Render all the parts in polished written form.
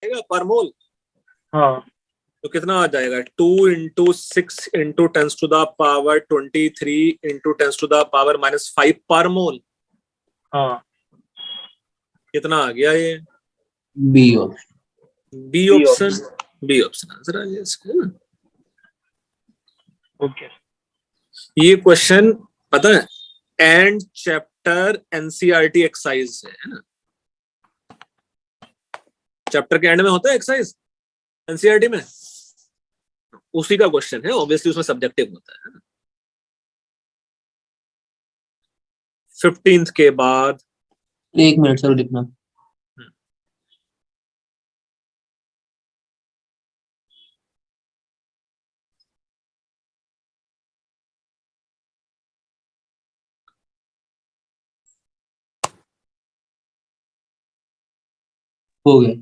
जाएगा पर मोल। हाँ तो कितना आ जाएगा 2 × 6 × 10⁻³ पर मोल। हाँ कितना आ गया ये? B option. B B option. B option answer आ गया इसका, है ना। ओके। ये क्वेश्चन पता है एंड चैप्टर एनसीईआरटी एक्सरसाइज है ना। चैप्टर के एंड में होता है एक्सरसाइज एनसीईआरटी में, उसी का क्वेश्चन है। ऑब्वियसली उसमें सब्जेक्टिव होता है ना। 15th के बाद 1 मिनट सर लिखना। हो गया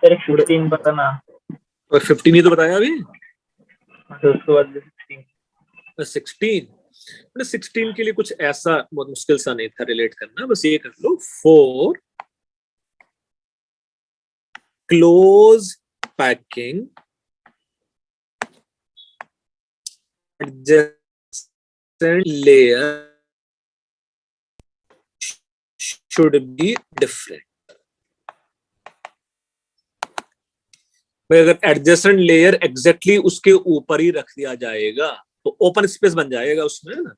सर 15 बताना। और 15 ही तो बताया अभी। तो उसके बाद 16। 16 के लिए कुछ ऐसा बहुत मुश्किल सा नहीं था रिलेट करना, बस ये कर लो। For close packing adjacent layer should be different। भाई अगर एडजेसेंट लेयर एग्जैक्टली उसके ऊपर ही रख दिया जाएगा तो ओपन स्पेस बन जाएगा उसमें, है ना।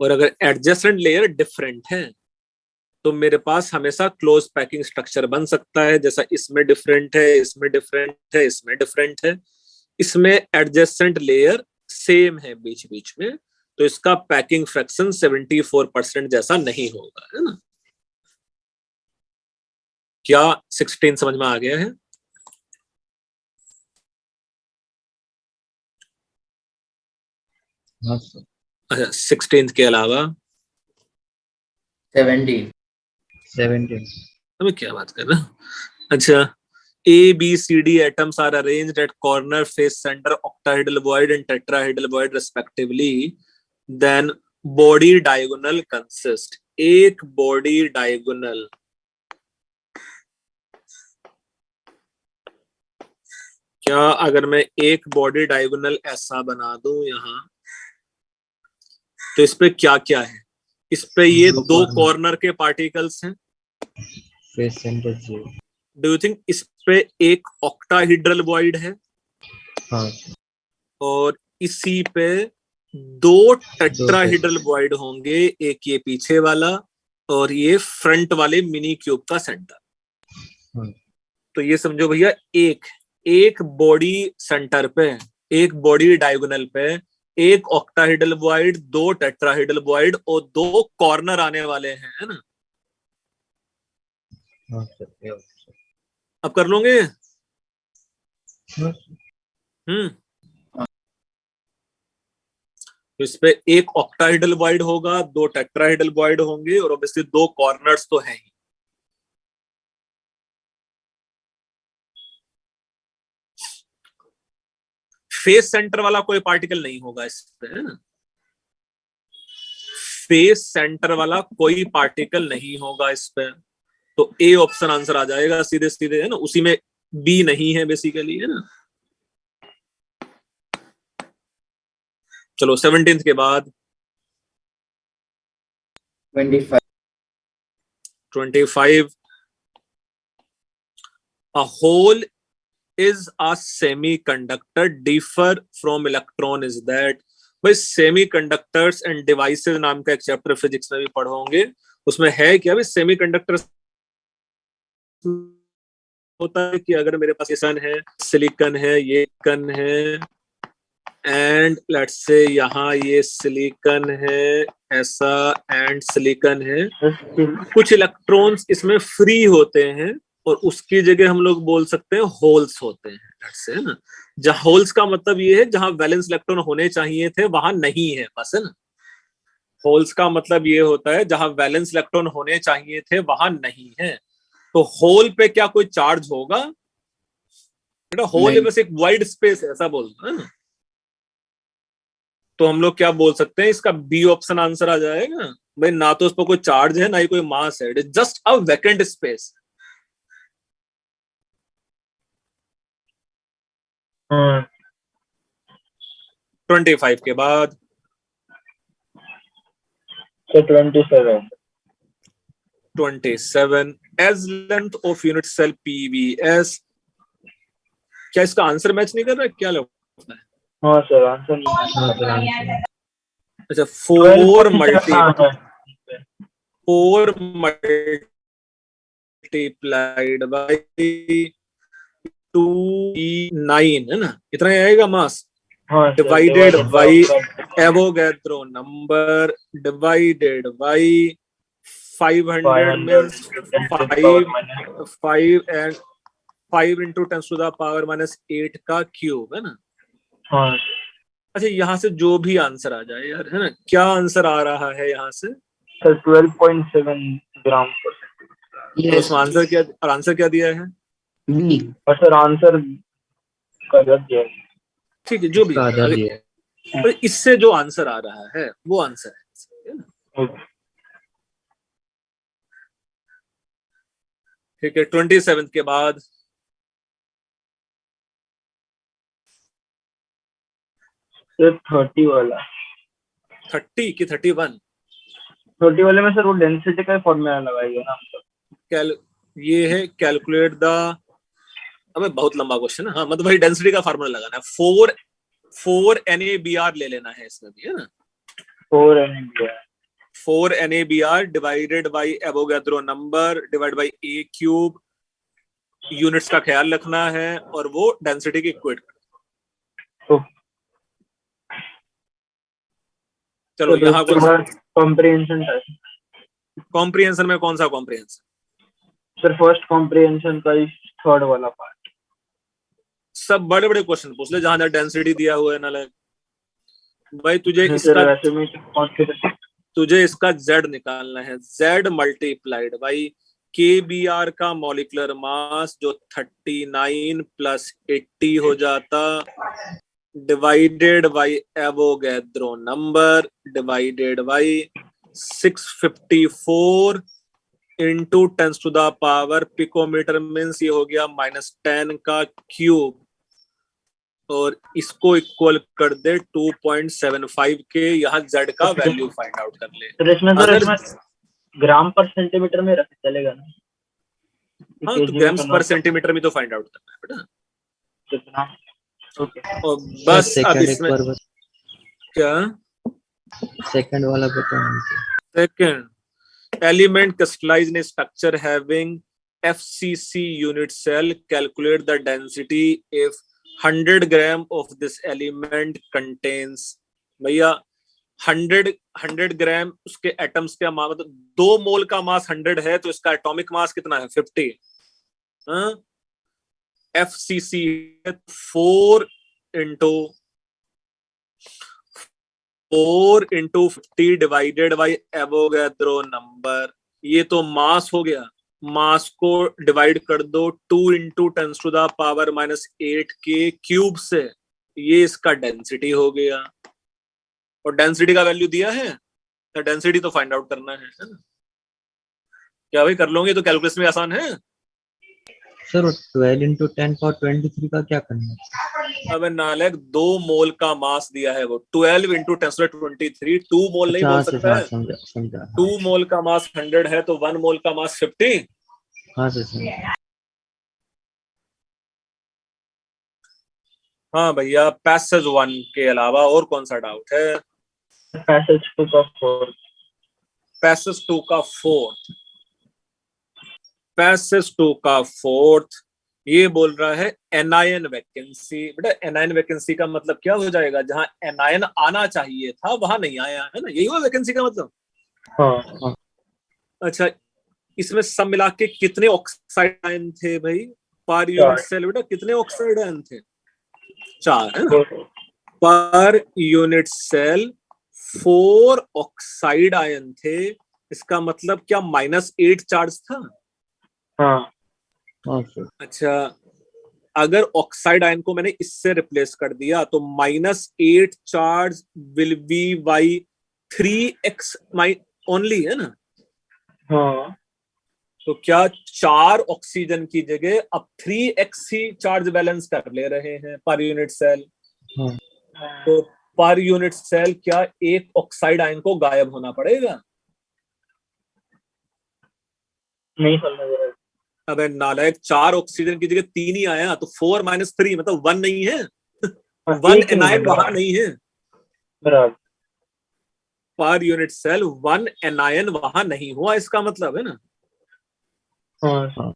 और अगर एडजेसेंट लेयर डिफरेंट है तो मेरे पास हमेशा क्लोज पैकिंग स्ट्रक्चर बन सकता है, जैसा इसमें डिफरेंट है, इसमें डिफरेंट है, इसमें डिफरेंट है। इसमें एडजेसेंट लेयर सेम है बीच बीच में, तो इसका पैकिंग फ्रैक्शन 74% जैसा नहीं होगा, है ना। क्या 16 समझ में आ गया है? अच्छा 16 के अलावा 17 हमें क्या बात कर रहे हैं? अच्छा A, B, C, D atoms are arranged at corner, face, center, octahedral void and tetrahedral void respectively. Then body diagonal consist। एक body diagonal क्या अगर मैं एक body diagonal ऐसा बना दूं यहाँ, तो इस पे क्या क्या है? इस पे ये दो कॉर्नर के पार्टिकल्स हैं। फेस सेंटर जी। डू यू थिंक इस पे एक ऑक्टाहेड्रल वॉइड है? हाँ। और इसी पे दो टेट्राहेड्रल वॉइड होंगे, एक ये पीछे वाला और ये फ्रंट वाले मिनी क्यूब का सेंटर। हाँ। तो ये समझो भैया एक बॉडी सेंटर पे, एक बॉडी डायगोनल पे एक ऑक्टाहेड्रल वॉइड, दो टेट्राहेड्रल वॉइड और दो कॉर्नर आने वाले हैं, है ना। हाँ, अब कर लोगे? तो इस पे एक ऑक्टाहेड्रल वॉइड होगा, दो टेट्राहेड्रल वॉइड होंगे और ऑब्वियसली दो कॉर्नर्स तो हैं ही। फेस सेंटर वाला कोई पार्टिकल नहीं होगा इस पे, है ना। फेस सेंटर वाला कोई पार्टिकल नहीं होगा इस पे, तो ए ऑप्शन आंसर आ जाएगा सीधे सीधे, है ना। उसी में बी नहीं है बेसिकली, है ना। चलो 17th के बाद 25। A hole is a semiconductor differ from electron is that। भाई सेमीकंडक्टर्स एंड डिवाइसेस नाम का एक चैप्टर फिजिक्स में भी पढ़ोगे, उसमें है क्या भाई सेमीकंडक्टर होता है कि अगर मेरे पास ये सन है, सिलिकॉन है, ये कन है एंड लेट्स से यहाँ ये सिलिकॉन है ऐसा एंड सिलिकॉन है, कुछ इलेक्ट्रॉन्स इसमें फ्री होते हैं और उसकी जगह हम लोग बोल सकते हैं होल्स होते हैं, लेट्स से, है ना। जहां होल्स का मतलब ये है जहां वैलेंस इलेक्ट्रॉन होने चाहिए थे वहां नहीं है, बस, है ना। होल्स का मतलब ये होता है जहां वैलेंस इलेक्ट्रॉन होने चाहिए थे वहां नहीं है। तो होल पे क्या कोई चार्ज होगा बेटा? होल है बस एक वाइड स्पेस है, ऐसा बोलते हैं। तो हम लोग क्या बोल सकते हैं, इसका बी ऑप्शन आंसर आ जाएगा, भाई ना तो उस पर कोई चार्ज है ना ही कोई मास है, it is just a vacant space. हाँ 25 के बाद so 27 27 as length of unit cell PVS। क्या इसका आंसर मैच नहीं कर रहा है, क्या लगता है? हाँ सर आंसर हाँ सर आंसर अच्छा, 4 मल्टीप्लाइड बाई 2E9 है ना, इतना ही आएगा मास, हाँ sir divided by Avogadro number divided by 500 means 5 and 5 into 10⁻⁻8 का क्यूब है ना। हाँ अच्छा, यहाँ से जो भी आंसर आ जाए यार, है ना, क्या आंसर आ रहा है यहाँ से? सर 12.7 ग्राम पर सेंटीमीटर। तो उसमें आंसर क्या, और आंसर क्या दिया है? और सर आंसर गलत दिया है। ठीक है, जो भी इसका आधा अगर- दिया है। पर इससे जो आंसर आ रहा है वो आंसर है ना? ओके। ठीक है, 27 के बाद सर 30 वाला 30 की 31 30 वाले में सर वो डेंसिटी का फॉर्मूला लगाइए ना सर। कैल ये है कैलकुलेट द, अबे बहुत लंबा क्वेश्चन है। हाँ मतलब भाई डेंसिटी का फार्मूला लगाना है, 4 NaBr ले लेना है इसमें भी, है ना। 4 NMB 4 NaBr divided by Avogadro number divide by A cube, units का ख्याल रखना है और वो डेंसिटी की इक्वेट। तो चलो यहाँ कॉम्प्रिहेंशन टेस्ट। कॉम्प्रिहेंशन में कौन सा कॉम्प्रिहेंशन? सर फर्स्ट कॉम्प्रिहेंशन का थर्ड वाला पार्ट। सब बड़े बड़े क्वेश्चन पूछ ले जहां डेंसिटी दिया हुआ है ना, लाइक भाई तुझे इसका z निकालना है, z मल्टीप्लाइड बाई KBr का मॉलिक्यूलर मास जो 39 प्लस 80 हो जाता, divided by Avogadro number divided by 654 into 10⁻, picometre means ये हो गया -10 का क्यूब, और इसको इक्वल कर दे 2.75 के, यहाँ z का वैल्यू फाइंड आउट कर ले। सर इसमें अगर ग्राम पर सेंटीमीटर में रख चलेगा ना? हाँ तो ग्राम्स पर सेंटीमीटर में तो फाइंड आउट करना है बेटा। कितना? ओके। और बस अब सेकंड एक इसमें बार बस, क्या सेकंड वाला बताओ। Second element crystallise in structure having FCC unit cell, calculate the density if 100 gram of this element contains, भैया 100 ग्राम उसके एटम्स का मास, मतलब 2 मोल का मास 100 है तो इसका एटॉमिक मास कितना है 50। FCC 4 into 50 divided by Avogadro number, ये तो मास हो गया, मास को डिवाइड कर दो 2 into 10⁻⁻8 के क्यूब से, ये इसका डेंसिटी हो गया, और डेंसिटी का वैल्यू दिया है तो डेंसिटी तो फाइंड आउट करना है ना। क्या भाई कर लोगे? तो कैलकुलेशन में आसान है। सर 12 into 10⁻23 का क्या करना है? अब नालक 2 मोल का मास दिया है, वो 12 into 10⁻23, 2 मोल नहीं बोल सकता है। समझा 2 मोल का मास 100 है तो 1 मोल का मास 50। हाँ सर समझा। हाँ भैया, पैसेज 1 के अलावा और कौन सा डाउट है? पैसेज 2 का 4। पैसेज 2 का 4, पैसेज 2 का 4 ये बोल रहा है एनायन वैकेंसी। बेटा एनायन वैकेंसी का मतलब क्या हो जाएगा? जहां एनायन आना चाहिए था वहां नहीं आया, है ना, यही हुआ वैकेंसी का मतलब। हाँ। अच्छा, इसमें सब मिला के कितने ऑक्साइड आयन थे भाई पर यूनिट सेल? बेटा कितने ऑक्साइड आयन थे? 4, है ना, per unit cell 4 oxide ion थे। इसका मतलब क्या -8 चार्ज था? हाँ अच्छा, अगर ऑक्साइड आयन को मैंने इससे रिप्लेस कर दिया तो -8 charge will be by 3x only, है ना? हाँ तो क्या 4 ऑक्सीजन की जगह अब 3x ही चार्ज बैलेंस कर ले रहे हैं पर यूनिट सेल? हाँ तो पर यूनिट सेल क्या एक ऑक्साइड आयन को गायब होना पड़ेगा? नहीं समझ रहा। अबे नालायक, 4 ऑक्सीजन की जगह 3 ही आया, तो 4 - 3 मतलब 1 नहीं है। हाँ, 1 एक ही एनायन मिनट वहां नहीं है बराबर। पर यूनिट सेल, 1 एनायन वहां नहीं हुआ, इसका मतलब है ना। हाँ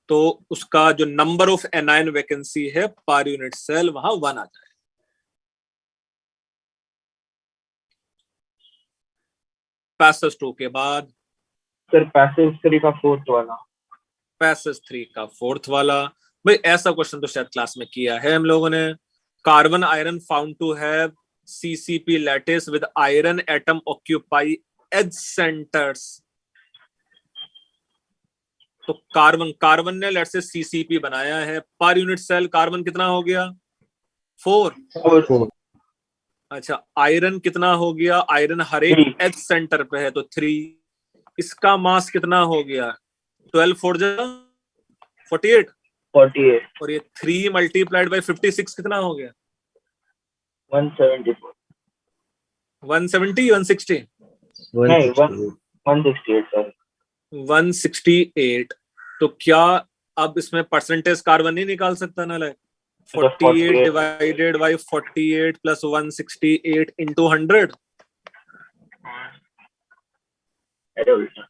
तो उसका जो नंबर ऑफ एनायन वैकेंसी है पर यूनिट सेल, वहां 1 आ जाए। पैसेज 2 के बाद सर पैसेज 3 का फोर्थ वाला। पैसेज 3 का फोर्थ वाला। भाई ऐसा क्वेश्चन तो शायद क्लास में किया है हम लोगों ने। Carbon iron found to have CCP lattice with iron atom occupy edge centres. तो कार्बन ने लेट से CCP बनाया है, पर यूनिट सेल कार्बन कितना हो गया? 4। फोर। अच्छा, आयरन कितना हो गया? आयरन हर एक 3। एच सेंटर पे है तो 3। इसका मास कितना हो गया? 12 4 48। 48। और ये 3 मल्टीप्लाइड बाई 56 कितना हो गया? 174। 170 160? नहीं 168 168 सर। 168। तो क्या अब इसमें परसेंटेज कार्बन नहीं निकाल सकता ना? Like 48 48 divided by 48 plus 168 into 100 अरे उल्टा।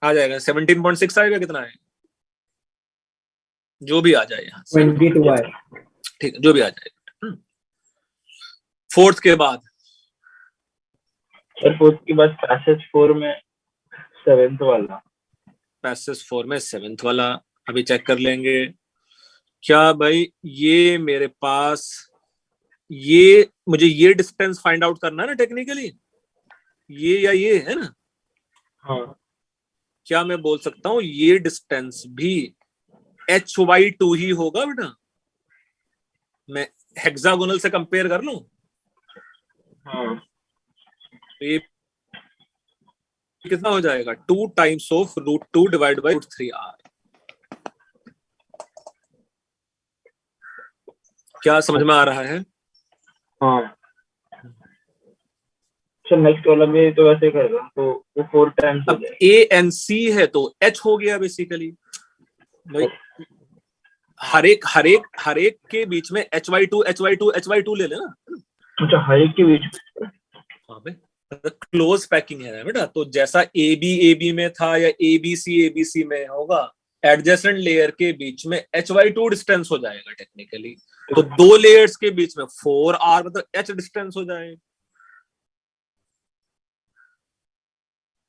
आ जाएगा 17.6 आएगा। कितना है? जो भी आ जाए यहाँ, 22 है। ठीक है, जो भी आ जाए। फोर्थ के बाद सर फोर्थ के बाद पैसेज 4 में 7th वाला। पैसेज 4 में 7th वाला अभी चेक कर लेंगे। क्या भाई ये मेरे पास, ये मुझे ये डिस्टेंस फाइंड आउट करना है ना टेक्निकली, ये या ये, है ना? हाँ क्या मैं बोल सकता हूँ ये डिस्टेंस भी HY2 ही होगा बेटा? मैं हेक्सागोनल से कंपेयर कर लूं हाँ तो ये कितना हो जाएगा? 2 times of √2 divide by √3r। क्या समझ में आ रहा है? हाँ सर नेक्स्ट वाला भी तो वैसे कर रहा हूँ तो वो 4 टाइम्स हो अब जाएगा। A and C है तो H हो गया बेसिकली भाई। हर एक के बीच में HY2 ले लेना। अच्छा हर एक के बीच में। हाँ भाई, क्लोज पैकिंग है बेटा। तो जैसा AB में था या ABC में होगा, एडजेसेंट लेयर के बीच में HY2 डिस्टेंस हो जाएगा टेक्निकली। तो 2 लेयर्स के बीच में 4R मतलब H डिस्टेंस हो जाएगा।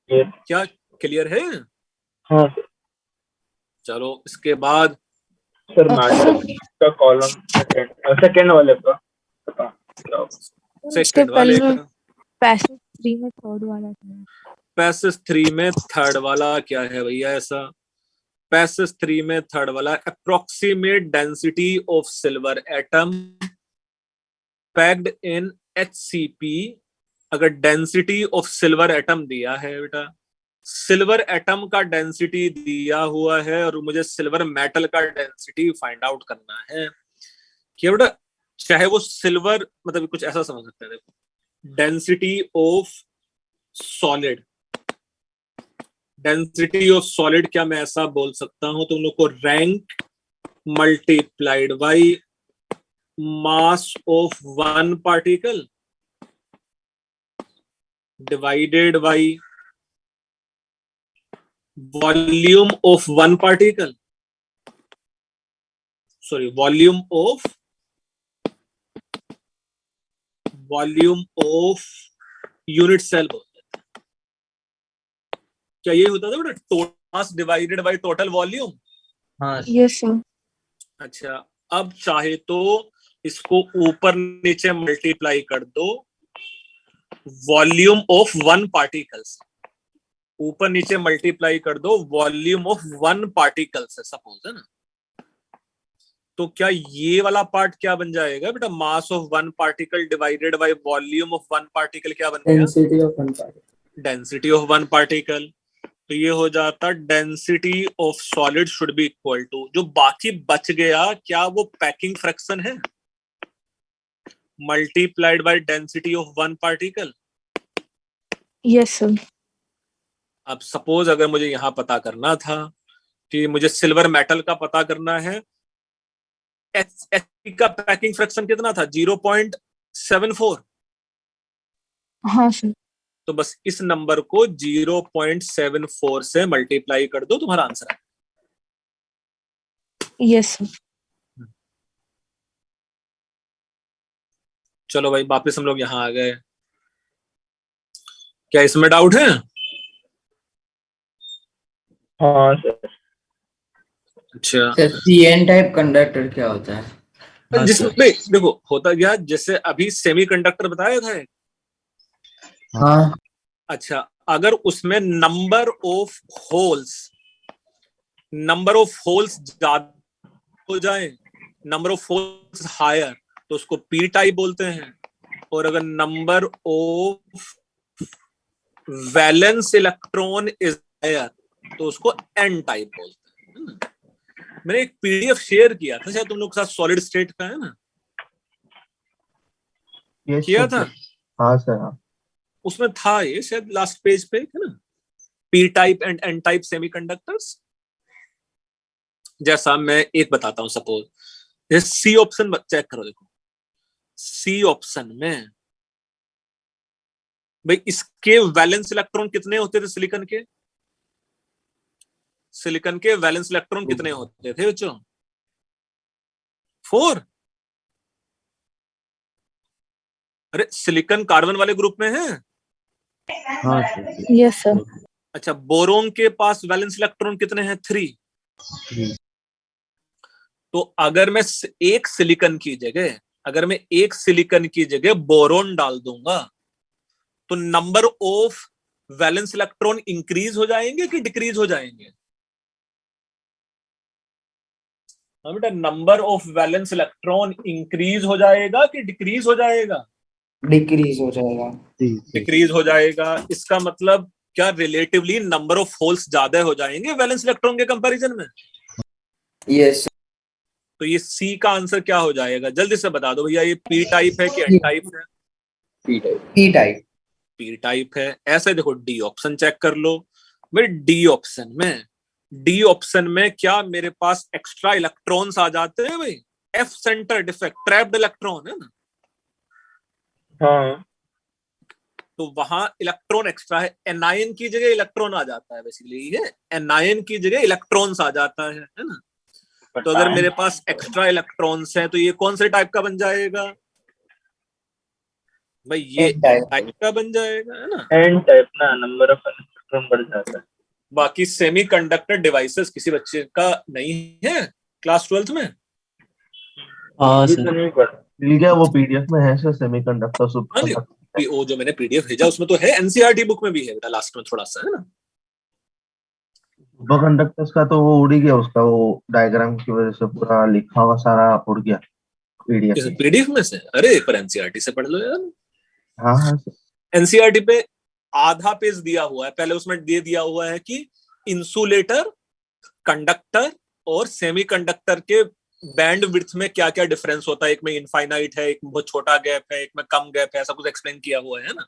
क्या क्लियर है? हाँ सर। चलो इसके बाद सर मैट्रिक्स का कॉलम सेकंड वाले का पता क्या होगा? सेकंड वाले का। पैसेज 3 में थर्ड वाला था। पैसेज 3 में थर्ड वाला क्या है भैया? ऐसा पैसेज 3 में थर्ड वाला, approximate density of silver atom packed in HCP। अगर डेंसिटी ऑफ सिल्वर एटम दिया है बेटा, सिल्वर एटम का डेंसिटी दिया हुआ है और मुझे सिल्वर मेटल का डेंसिटी फाइंड आउट करना है कि बेटा चाहे वो सिल्वर, मतलब कुछ ऐसा समझ सकते हैं। देखो, density of solid, density of solid क्या मैं ऐसा बोल सकता हूं तुम लोग को? Rank multiplied by mass of one particle divided by volume of one particle, sorry volume of unit cell बोलते हैं। क्या ये होता था बेटा? Total mass divided by total volume. हाँ यस सर। अच्छा, अब चाहे तो इसको ऊपर नीचे मल्टीप्लाई कर दो वॉल्यूम ऑफ वन पार्टिकल्स, ऊपर नीचे मल्टीप्लाई कर दो वॉल्यूम ऑफ वन पार्टिकल से, सपोज, है ना? तो क्या ये वाला पार्ट क्या बन जाएगा बेटा? Mass of one particle divided by volume of one particle क्या बन गया? Density of one particle. Density of one particle. तो ये हो जाता density of solid should be equal to, जो बाकी बच गया क्या वो पैकिंग फ्रैक्शन है, multiplied by density of one particle. Yes sir. अब सपोज अगर मुझे यहां पता करना था कि मुझे सिल्वर मेटल का पता करना है, एच का पैकिंग फ्रैक्शन कितना था? 0.74। हाँ सर। तो बस इस नंबर को 0.74 से मल्टीप्लाई कर दो, तुम्हारा आंसर है। Yes sir. चलो भाई वापस हम लोग यहां आ गए। क्या इसमें डाउट है? हाँ सर। अच्छा, सर पीएन टाइप कंडक्टर क्या होता है? हाँ, जिसमें देखो होता क्या, जैसे अभी सेमीकंडक्टर बताया था। हाँ अच्छा, अगर उसमें नंबर ऑफ होल्स ज्यादा हो जाए, नंबर ऑफ होल्स हायर, तो उसको पी टाइप बोलते हैं। और अगर number of valence electron is higher तो उसको एन टाइप बोलते हैं। मैंने एक पीडीएफ शेयर किया था शायद तुम लोग के साथ, सॉलिड स्टेट का है ना, किया था। हाँ सर। हाँ उसमें था ये शायद लास्ट पेज पे, है ना, p type and n type semiconductors. जैसा मैं एक बताता हूं, सपोज जैसे सी ऑप्शन चेक करो, देखो सी ऑप्शन में भाई इसके वैलेंस इलेक्ट्रॉन कितने होते थे? सिलिकॉन के वैलेंस इलेक्ट्रॉन कितने होते थे बच्चों? 4। अरे सिलिकॉन कार्बन वाले ग्रुप में है। हाँ सर। Yes sir. अच्छा, बोरोन के पास वैलेंस इलेक्ट्रॉन कितने हैं? 3। तो अगर मैं एक सिलिकॉन की जगह बोरोन डाल दूंगा तो number of valence electron increase हो जाएंगे कि डिक्रीज हो जाएंगे? हाँ बेटा, number of valence electron increase हो जाएगा कि डिक्रीज हो जाएगा? डिक्रीज हो जाएगा। डिक्रीज हो जाएगा। इसका मतलब क्या रिलेटिवली नंबर ऑफ होल्स ज्यादा हो जाएंगे वैलेंस इलेक्ट्रॉन के कंपैरिजन में? यस। तो ये सी का आंसर क्या हो जाएगा? जल्दी से बता दो भैया, ये पी टाइप है कि एन टाइप है? P type. पी टाइप है। ऐसे देखो डी ऑप्शन चेक कर लो। मेरे डी ऑप्शन में क्या मेरे पास एक्स्ट्रा इलेक्ट्रॉन्स आ जाते हैं भाई? F centre defect, trapped electron है ना। हाँ। तो वहां इलेक्ट्रॉन एक्स्ट्रा है, एनायन की जगह इलेक्ट्रॉन आ जाता है। बेसिकली ये एनायन की जगह इलेक्ट्रॉन्स आ जाता है ना। तो अगर मेरे पास एक्स्ट्रा इलेक्ट्रॉन्स हैं तो ये कौन से टाइप का बन जाएगा भाई? ये टाइप का बन जाएगा, है ना। एन टाइप ना, नंबर ऑफ इलेक्ट्रॉन बढ़ जाता है। बाकी सेमीकंडक्टर डिवाइसेस किसी बच्चे का नहीं है क्लास 12th में? हाँ ये सर। तो नहीं पढ़ा। मिल गया वो पीडीएफ में है सर, सेमीकंडक्टर हाँ नहीं, वो जो मैंने पीडीएफ भेजा उसमें तो है, एनसीईआरटी बुक में भी है बेटा, लास्ट में थोड़ा सा, है ना। सुपरकंडक्टर्स का तो वो उड़ ही गया, उसका वो डायग्राम की वजह से पूरा लिखा हुआ सारा उड़ गया पीडीएफ। पीडीएफ में से? अरे एक बार एनसीईआरटी से पढ़ लो यार। हाँ हाँ सर। एनसीईआरटी पे आधा पेज दिया हुआ है, पहले उसमें दे दिया हुआ है कि इंसुलेटर, कंडक्टर और सेमीकंडक्टर के बैंड विड्थ में क्या क्या डिफरेंस होता है। एक में इनफाइनाइट है, एक में बहुत छोटा गैप है, एक में कम गैप है, ऐसा कुछ एक्सप्लेन किया हुआ है ना।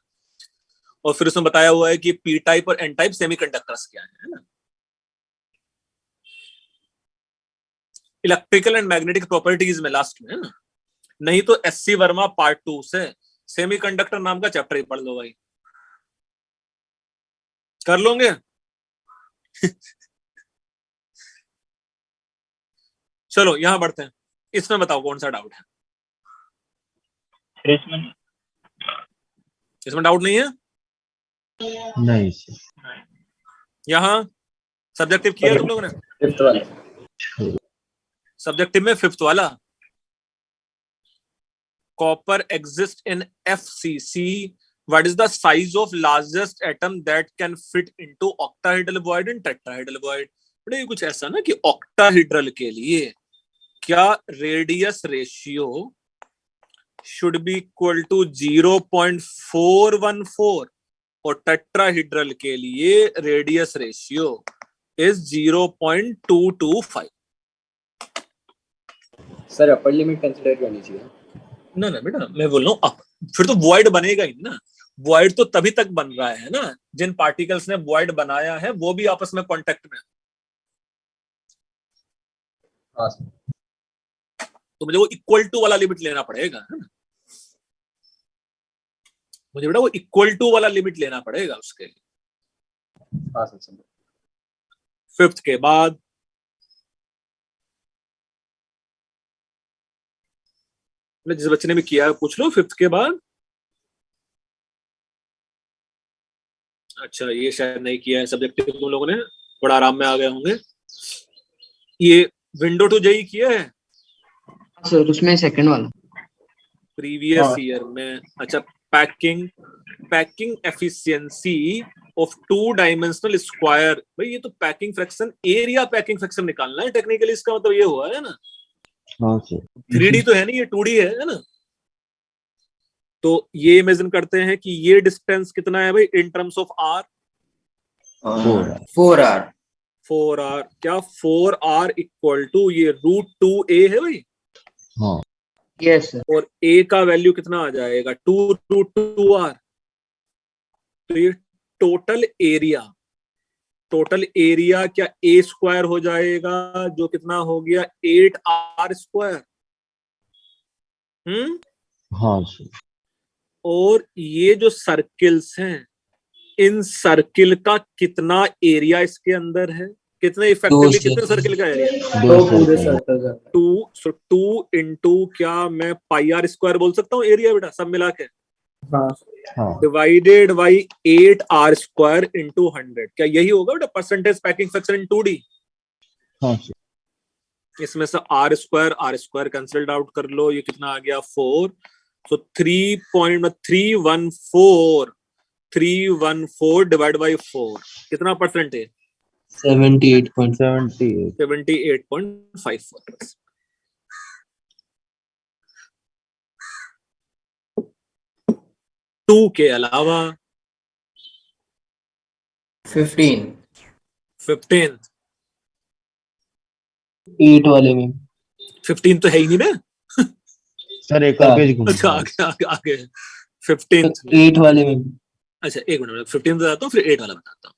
और फिर उसमें बताया हुआ है कि पी टाइप और एन टाइप सेमीकंडक्टर्स क्या है ना। इलेक्ट्रिकल एंड मैग्नेटिक प्रॉपर्टीज में लास्ट में, है ना। नहीं तो एससी वर्मा पार्ट 2 से सेमीकंडक्टर नाम का चैप्टर ही पढ़ लो भाई, कर लोगे। चलो यहां बढ़ते हैं। इसमें बताओ कौन सा डाउट है? इसमें डाउट नहीं है? नहीं सर। यहां सब्जेक्टिव किया तुम लोगों ने? फिफ्थ वाले। सब्जेक्टिव में 5th वाला, copper exist in FCC, what is the size of largest atom that can fit into octahedral void and tetrahedral void. ये कुछ ऐसा ना कि ऑक्टाहेड्रल के लिए क्या radius ratio should be equal to 0.414 और टेट्राहीड्रल के लिए radius ratio is 0.225। Sir upper limit consider करनी चाहिए। ना ना बेटा, मैं बोल रहा हूँ फिर तो वॉइड बनेगा ही ना। वॉइड तो तभी तक बन रहा है ना जिन पार्टिकल्स ने वॉइड बनाया है वो भी आपस में कांटेक्ट में। हाँ सर। तो मुझे वो इक्वल टू वाला लिमिट लेना पड़ेगा, है ना। मुझे बेटा वो इक्वल टू वाला लिमिट लेना पड़ेगा उसके लिए। हाँ सर। फिफ्थ के बाद जिस बच्चे ने भी किया है पूछ लो। फिफ्थ के बाद अच्छा ये शायद नहीं किया है सब्जेक्टिव तुम लोगों ने, बड़ा आराम में आ गए होंगे। ये विंडो टू जेई किया है सर उसमें सेकंड वाला प्रीवियस ईयर में। अच्छा packing efficiency of 2 dimensional square. भाई ये तो packing fraction, area packing fraction निकालना है टेक्निकली। इसका मतलब ये हुआ है ना। हाँ सर। 3D तो है नहीं, ये 2D है ना। तो ये इमेजिन करते हैं कि ये डिस्टेंस कितना है भाई इन terms of are. 4R। 4R। क्या 4R इक्वल टू ये √2a है भाई। हाँ यस सर। और a का वैल्यू कितना आ जाएगा 2√2r। तो ये टोटल एरिया क्या a स्क्वायर हो जाएगा जो कितना हो गया 8r स्क्वायर। हाँ सर। और ये जो सर्किल्स हैं इन सर्किल का कितना एरिया इसके अंदर है, कितने इफेक्टिवली कितने सर्किल का एरिया। दो पूरे सर्कल। सर्कल। 2 इंटू क्या मैं πr स्क्वायर बोल सकता हूँ एरिया बेटा सब मिला के। हाँ हाँ divided by 8r square into 100। क्या यही होगा बेटा percentage packing fraction in 2D। हाँ सर। इसमें से r स्क्वायर कैंसिल्ड आउट कर लो, ये कितना आ गया 4। तो 3.314 डिवाइड बाई 4 कितना परसेंट है 78.78। 78.54। 2 के अलावा 15 15th 8 वाले में 15 तो है ही नहीं ना। सर एक और पेज घूम। अच्छा आगे 15th 8 वाले में। अच्छा एक मिनट 15th बताता हूँ फिर 8 वाला बताता हूँ।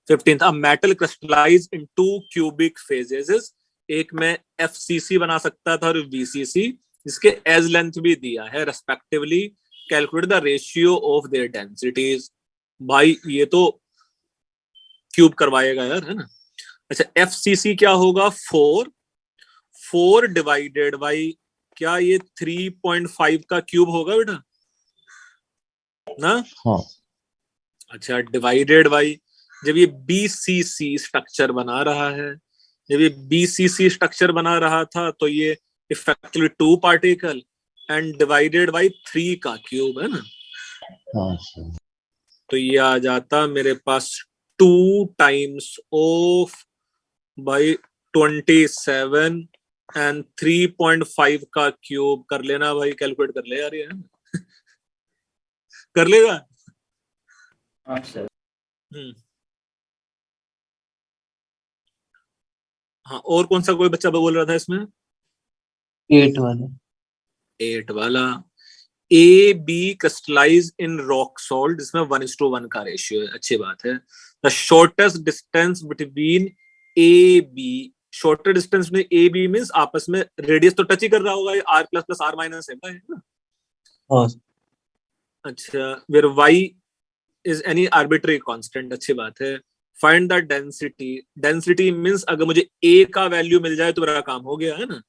15th a metal crystallise in 2 cubic phases. एक में FCC बना सकता था और VCC, जिसके एज लेंथ भी दिया है respectively. Calculate the ratio of their densities. भाई ये तो क्यूब करवाएगा यार, है ना। अच्छा FCC क्या होगा 4 डिवाइडेड बाई क्या ये 3.5 का क्यूब होगा बेटा ना। हाँ अच्छा डिवाइडेड बाई जब ये BCC स्ट्रक्चर बना रहा है, जब ये BCC स्ट्रक्चर बना रहा था तो ये effectively 2 particle and divided by 3 का क्यूब है ना। हाँ सर। तो ये आ जाता मेरे पास 2 टाइम्स ऑफ बाई 27 एंड 3.5 का क्यूब। कर लेना भाई, कैलकुलेट कर ले यार ये कर लेगा। हाँ सर। हाँ और कौन सा कोई बच्चा बोल रहा था इसमें 8 वाला। 8 वाला AB क्रिस्टलाइज इन रॉक सॉल्ट जिसमें 1:1 का रेशियो है। अच्छी बात है। The shortest distance between AB, shorter distance में AB मींस आपस में रेडियस तो टच ही कर रहा होगा, r plus plus r minus है ना। हाँ। अच्छा where y is any arbitrary constant. अच्छी बात है। फाइंड द डेंसिटी मींस अगर मुझे a का वैल्यू मिल जाए तो मेरा काम हो गया है ना।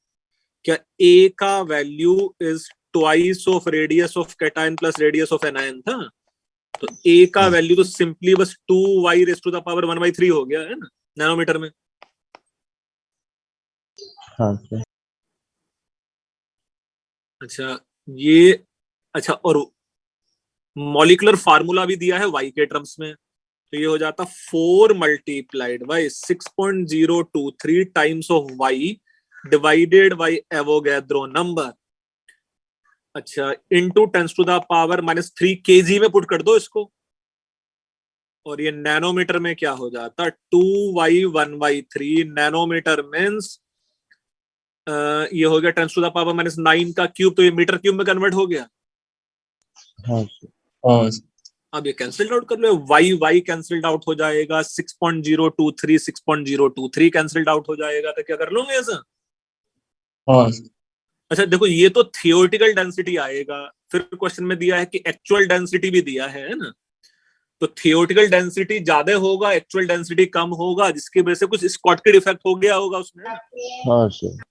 क्या a का value is twice of radius of cation plus radius of anion था। तो a का वैल्यू तो सिंपली बस 2y raise to the power 1/3 हो गया है ना नैनोमीटर में। हाँ सर। अच्छा ये अच्छा और मॉलिक्यूलर फार्मूला भी दिया है y के टर्म्स में। तो ये हो जाता 4 multiplied by 6.023 times of y divided by Avogadro number, अच्छा, into 10 to the power -3 kg में पुट कर दो इसको, और ये नैनोमीटर में क्या हो जाता, 2y1/3 नैनोमीटर मीन्स ये हो गया 10 टू द पावर -9 का क्यूब, तो ये मीटर क्यूब में कन्वर्ट हो गया। हाँ सर। हाँ सर। अब ये कैंसिल्ड आउट कर लो, y कैंसिल्ड आउट हो जाएगा, 6.023 कैंसिल्ड आउट हो जाएगा, तो क्या कर लोगे ऐसा? हाँ सर। अच्छा देखो, ये तो थियोरेटिकल डेंसिटी आएगा, फिर क्वेश्चन में दिया है कि एक्चुअल डेंसिटी भी दिया है ना, तो थियोरेटिकल डेंसिटी ज्यादा होगा, एक्चुअल डेंसिटी कम होगा, जिसकी वजह से कुछ स्कॉटकी इफेक्ट हो गया होगा उसमें। हाँ सर।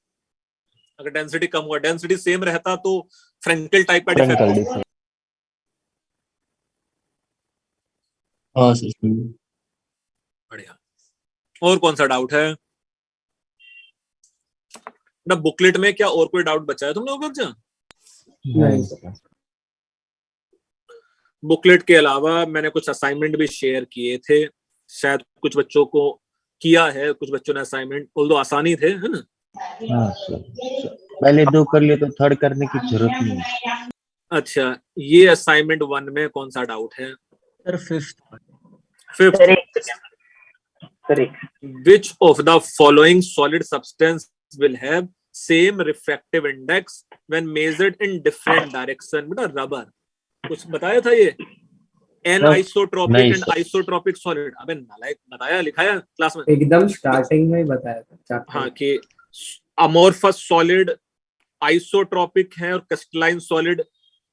अगर डेंसिटी कम हुआ, डेंसिटी सेम रहता तो फ्रेंकेल टाइप का डिफेक्ट। हाँ सर। बढ़िया। और कौन सा डाउट है ना बुकलेट में? क्या और कोई डाउट बचा है तुम लोगों का? नहीं सर। बुकलेट के अलावा मैंने कुछ असाइनमेंट भी शेयर किए थे, शायद कुछ बच्चों को किया है, कुछ बच्चों ने असाइनमेंट, ऑल्दो आसानी थे, है ना? हाँ सर, पहले 2 कर लिए तो थर्ड करने की जरूरत नहीं है। अच्छा, ये असाइनमेंट 1 में कौन सा डाउट है? Sir fifth. Which of the following solid substance will have same refractive index when measured in different direction? बेटा रबर, कुछ बताया था ये? Anisotropic नहीं and सर। isotropic solid। अबे नालायक, बताया, लिखाया क्लास में? एकदम स्टार्टिंग में ही बताया था chapter हाँ, में। कि अमोर्फस सॉलिड आइसोट्रोपिक है और क्रिस्टलाइन सॉलिड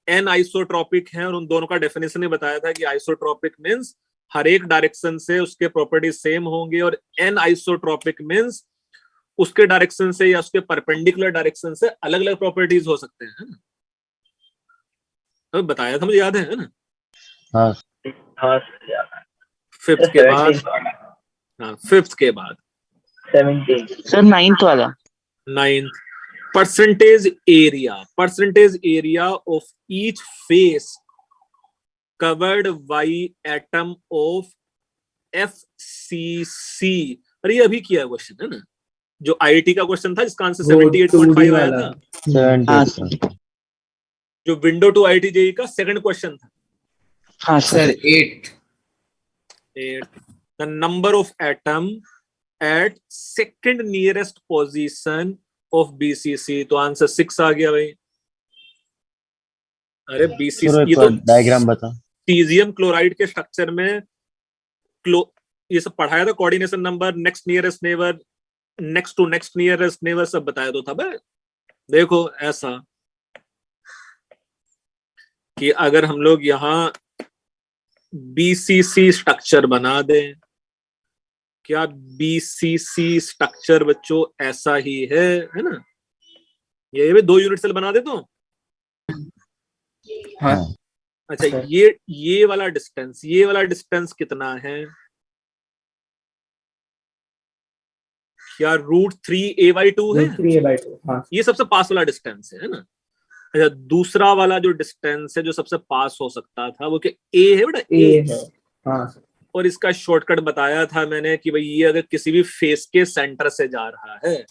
एनआइसोट्रोपिक है, और उन दोनों का डेफिनेशन ही बताया था कि आइसोट्रोपिक मींस हर एक डायरेक्शन से उसके प्रॉपर्टी सेम होंगे, और एनआइसोट्रोपिक मींस उसके डायरेक्शन से या उसके परपेंडिकुलर डायरेक्शन से अलग अलग प्रॉपर्टीज हो सकते हैं, है ना? तो बताया था, मुझे याद है ना? हाँ हाँ फिफ्थ के बाद, हाँ फिफ्थ के बाद 17 सर 9th वाला। 9th, percentage area of each face covered by atom of FCC। अरे ये अभी किया क्वेश्चन है ना, जो IIT का क्वेश्चन था जिसका आंसर वो 78.5 आया वाला। था, 78 जो विंडो टू IIT JEE का सेकंड क्वेश्चन था। हाँ sir. 8 the number of atom at second nearest position of BCC, तो आंसर 6 आ गया भाई। अरे BCC, ये तो डायग्राम बता। सीजियम क्लोराइड के स्ट्रक्चर में ये सब पढ़ाया था, coordination number, next nearest neighbour, next to next nearest neighbour, सब बताया तो था भाई। देखो ऐसा कि अगर हम लोग यहाँ BCC स्ट्रक्चर बना दें, क्या BCC स्ट्रक्चर बच्चों ऐसा ही है ना? ये भी 2 यूनिट सेल बना दे तो। हाँ। अच्छा, ये वाला डिस्टेंस कितना है? क्या √3a/2 है? 3a/2। हाँ, ये सबसे पास वाला डिस्टेंस है ना? अच्छा, दूसरा वाला जो डिस्टेंस है जो सबसे पास हो सकता था वो क्या A है बेटा? a है। हाँ सर। और इसका शॉर्टकट बताया था मैंने कि भाई ये अगर किसी भी फेस के सेंटर से जा रहा है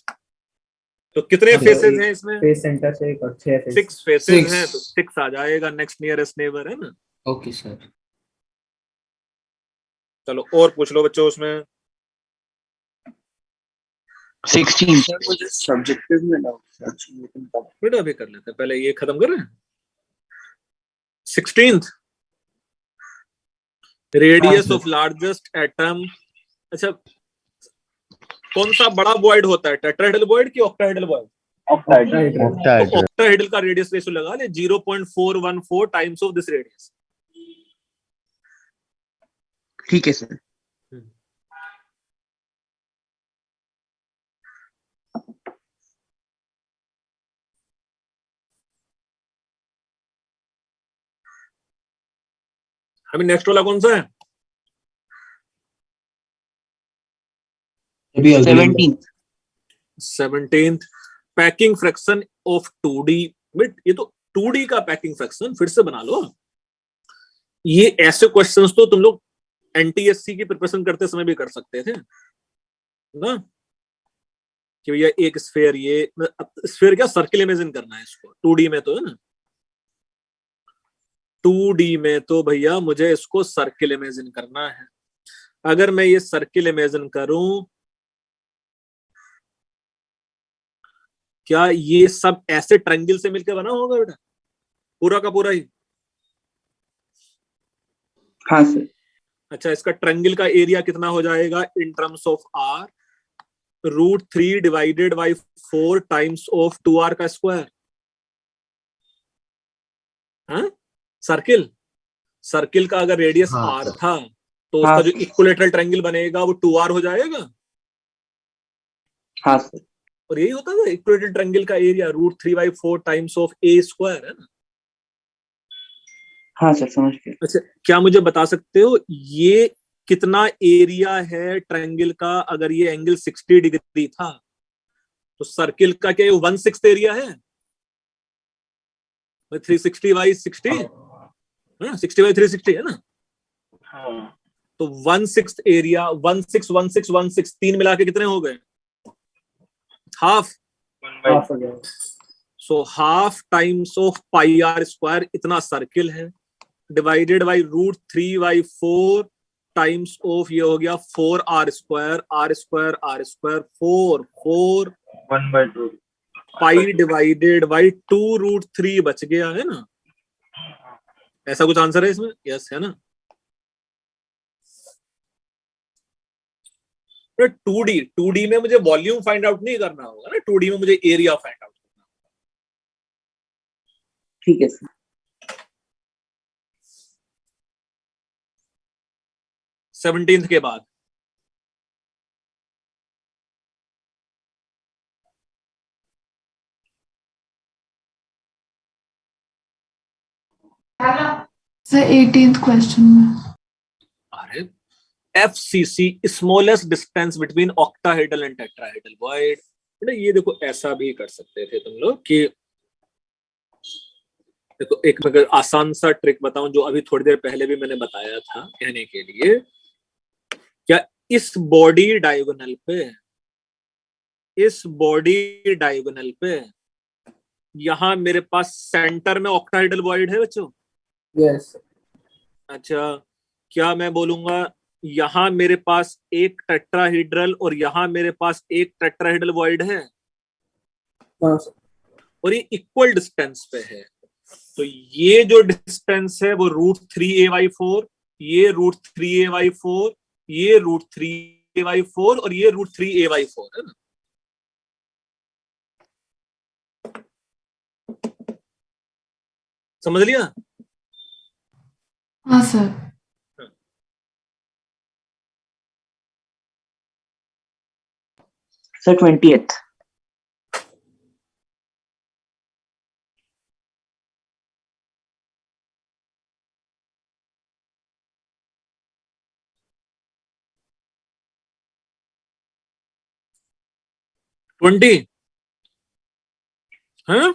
तो कितने फेसेस हैं इसमें? फेस सेंटर से 6 फेसेस हैं, तो 6 आ जाएगा, नेक्स्ट नियरेस्ट नेबर है ना? Okay sir. चलो और पूछ लो बच्चों उसमें। 16। सर मुझे सब्जेक्टिव में डाउट है। बेटा अभी कर लेते हैं, पहले ये खत्म कर रहे हैं। 16th, radius of largest atom. अच्छा, कौन सा बड़ा वॉइड होता है, टेट्राहेड्रल वॉइड की ऑक्टाहेड्रल वॉइड? ऑक्टाहेड्रल का रेडियस रेशियो लगा ले 0.414 टाइम्स ऑफ दिस रेडियस। ठीक है सर। अभी नेक्स्ट वाला कौन सा है? 17th, packing fraction of 2D। But ये तो 2D का पैकिंग फ्रैक्शन फिर से बना लो। ये ऐसे क्वेश्चंस तो तुम लोग NTSC की प्रिपरेशन करते समय भी कर सकते थे ना? कि भैया एक स्फेयर, ये स्फेयर क्या, सर्किल इमेजिन करना है इसको 2D में, तो है ना 2D में, तो भैया मुझे इसको सर्किल इमेजिन करना है। अगर मैं ये सर्किल इमेजिन करूं, क्या ये सब ऐसे ट्रायंगल से मिलकर बना होगा बेटा, पूरा का पूरा ही? हाँ सर। अच्छा, इसका ट्रायंगल का एरिया कितना हो जाएगा in terms of r? √3 divided by 4 times of 2r का स्क्वायर। हाँ, सर्किल का अगर रेडियस हाँ, r सर। था, तो हाँ उसका जो सर। इक्विलेटरल ट्रायंगल बनेगा वो 2r हो जाएगा। हाँ सर। और यही होता है इक्विलेटरल ट्रायंगल का area, √3/4 times of a square, है ना। हाँ सर, समझ गया। अच्छा, क्या मुझे बता सकते हो ये कितना एरिया है ट्रायंगल का? अगर ये एंगल 60 डिग्री था, तो सर्किल का क्या 1/6 एरिया है? 360/60 है, 60/360 है ना। हाँ तो 1/6 एरिया, 1/6 तीन मिला के कितने हो गए? हाफ। 1/2। हाफ हो जाएगा। So half times of πr² इतना सर्किल है, डिवाइडेड बाई √3/4 टाइम्स ऑफ ये हो गया 4r², r², 4 1/2। Pi divided by 2√3 बच गया, है ना। ऐसा कुछ आंसर है इसमें? यस, है ना। 2D में मुझे वॉल्यूम फाइंड आउट नहीं करना होगा ना, 2D में मुझे एरिया फाइंड आउट करना होगा। ठीक है सर। 17th के बाद सर 18th क्वेश्चन में। अरे FCC smallest distance between octahedral and tetrahedral void. बेटा ये देखो, ऐसा भी कर सकते थे तुम लोग कि देखो, एक मैं आसान सा ट्रिक बताऊं जो अभी थोड़ी देर पहले भी मैंने बताया था कहने के लिए। क्या इस बॉडी डायगोनल पे यहां मेरे पास सेंटर में ऑक्टाहेड्रल वॉइड है बच्चों? यस। अच्छा, क्या मैं बोलूंगा यहां मेरे पास एक टेट्राहेड्रल और यहां मेरे पास एक टेट्राहेड्रल वॉइड है, हाँ सर। और ये इक्वल डिस्टेंस पे है? तो ये जो डिस्टेंस है वो √3a/4, ये √3a/4, ये √3a/4 और ये √3a/4 है ना। समझ लिया? हाँ सर। Sir 20th। ट्वेंटी। हाँ,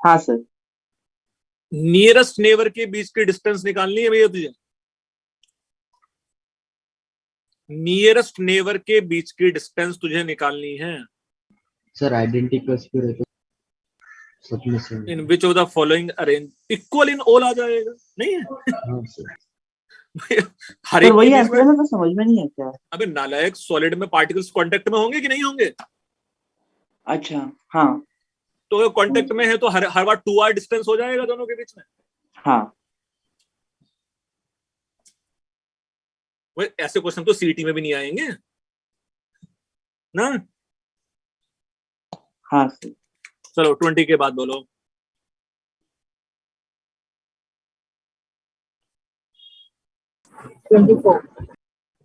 हाँ सर। नियरेस्ट नेबर के बीच की डिस्टेंस निकालनी है भैया तुझे। नियरेस्ट नेबर के बीच की डिस्टेंस तुझे निकालनी है। सर आइडेंटिकल स्क्वायर है तो सब में से in which of the following arrange equal in all आ जाएगा, नहीं है? हाँ सर। हर सर एक वही के बीच आंसर है में। ना, तो समझ में नहीं है क्या? अबे नालायक, सॉलिड में पार्टिकल्स कांटेक्ट में होंगे कि नहीं होंगे? अच्छा। हाँ। तो कांटेक्ट में है तो हर बार 2r डिस्टेंस हो जाएगा दोनों के बीच में। हाँ। वो ऐसे क्वेश्चन तो सीईटी में भी नहीं आएंगे ना। हाँ सर। चलो 20 के बाद बोलो।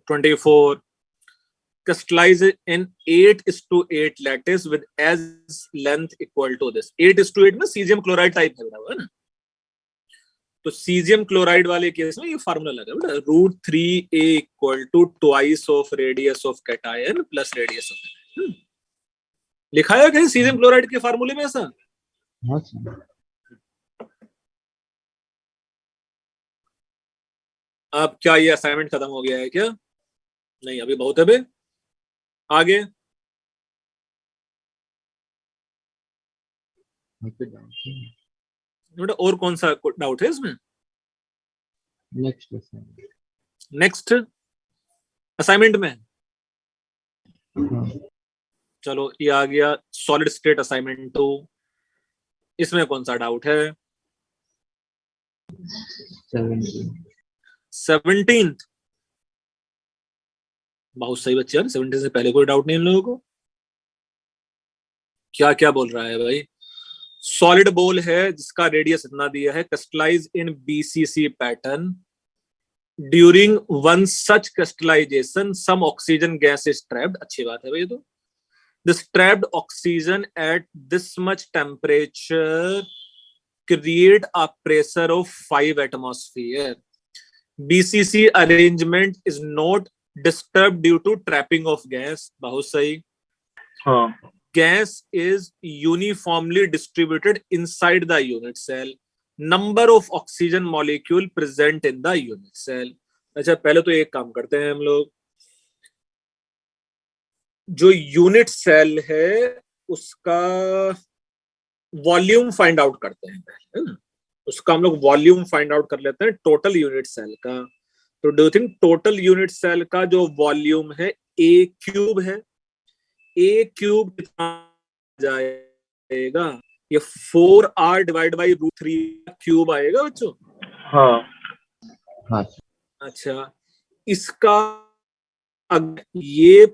24 crystallize in 8:8 lattice with as length equal to this। 8:8 में सीजियम क्लोराइड टाइप है ना। तो सीजियम क्लोराइड वाले केस में ये फार्मूला लगा बेटा, √3a = twice of radius of cation plus radius of anion. लिखा है कहीं सीजियम क्लोराइड के फार्मूले में ऐसा? हाँ सर। अब क्या ये असाइनमेंट खत्म हो गया है क्या? नहीं, अभी बहुत है बे। आगे बेटा और कौन सा डाउट है इसमें? नेक्स्ट नेक्स्ट असाइनमेंट में चलो ये आ गया सॉलिड स्टेट असाइनमेंट 2। इसमें कौन सा डाउट है? 17th। बहुत सही बच्चे यार, 17 से पहले कोई डाउट नहीं इन लोगों को। क्या क्या बोल रहा है भाई? सॉलिड बॉल है जिसका रेडियस इतना दिया है, crystallise in BCC pattern during one such crystallisation some oxygen gas is trapped. अच्छी बात है भाई। तो this trapped oxygen at this much temperature create a pressure of 5 atmosphere. BCC arrangement is not disturbed due to trapping of gas. बहुत सही। हाँ Gas is uniformly distributed inside the unit cell. Number of oxygen molecule present in the unit cell. अच्छा पहले तो एक काम करते हैं हम लोग, जो यूनिट सेल है उसका वॉल्यूम फाइंड आउट करते हैं पहले, है ना? उसका हम लोग वॉल्यूम फाइंड आउट कर लेते हैं टोटल यूनिट सेल का। तो do you think total unit cell का जो वॉल्यूम है ए क्यूब है, ए क्यूब कितना जाएगा? ये 4r डिवाइड बाई √3 क्यूब आएगा बच्चों। हाँ हाँ अच्छा इसका ये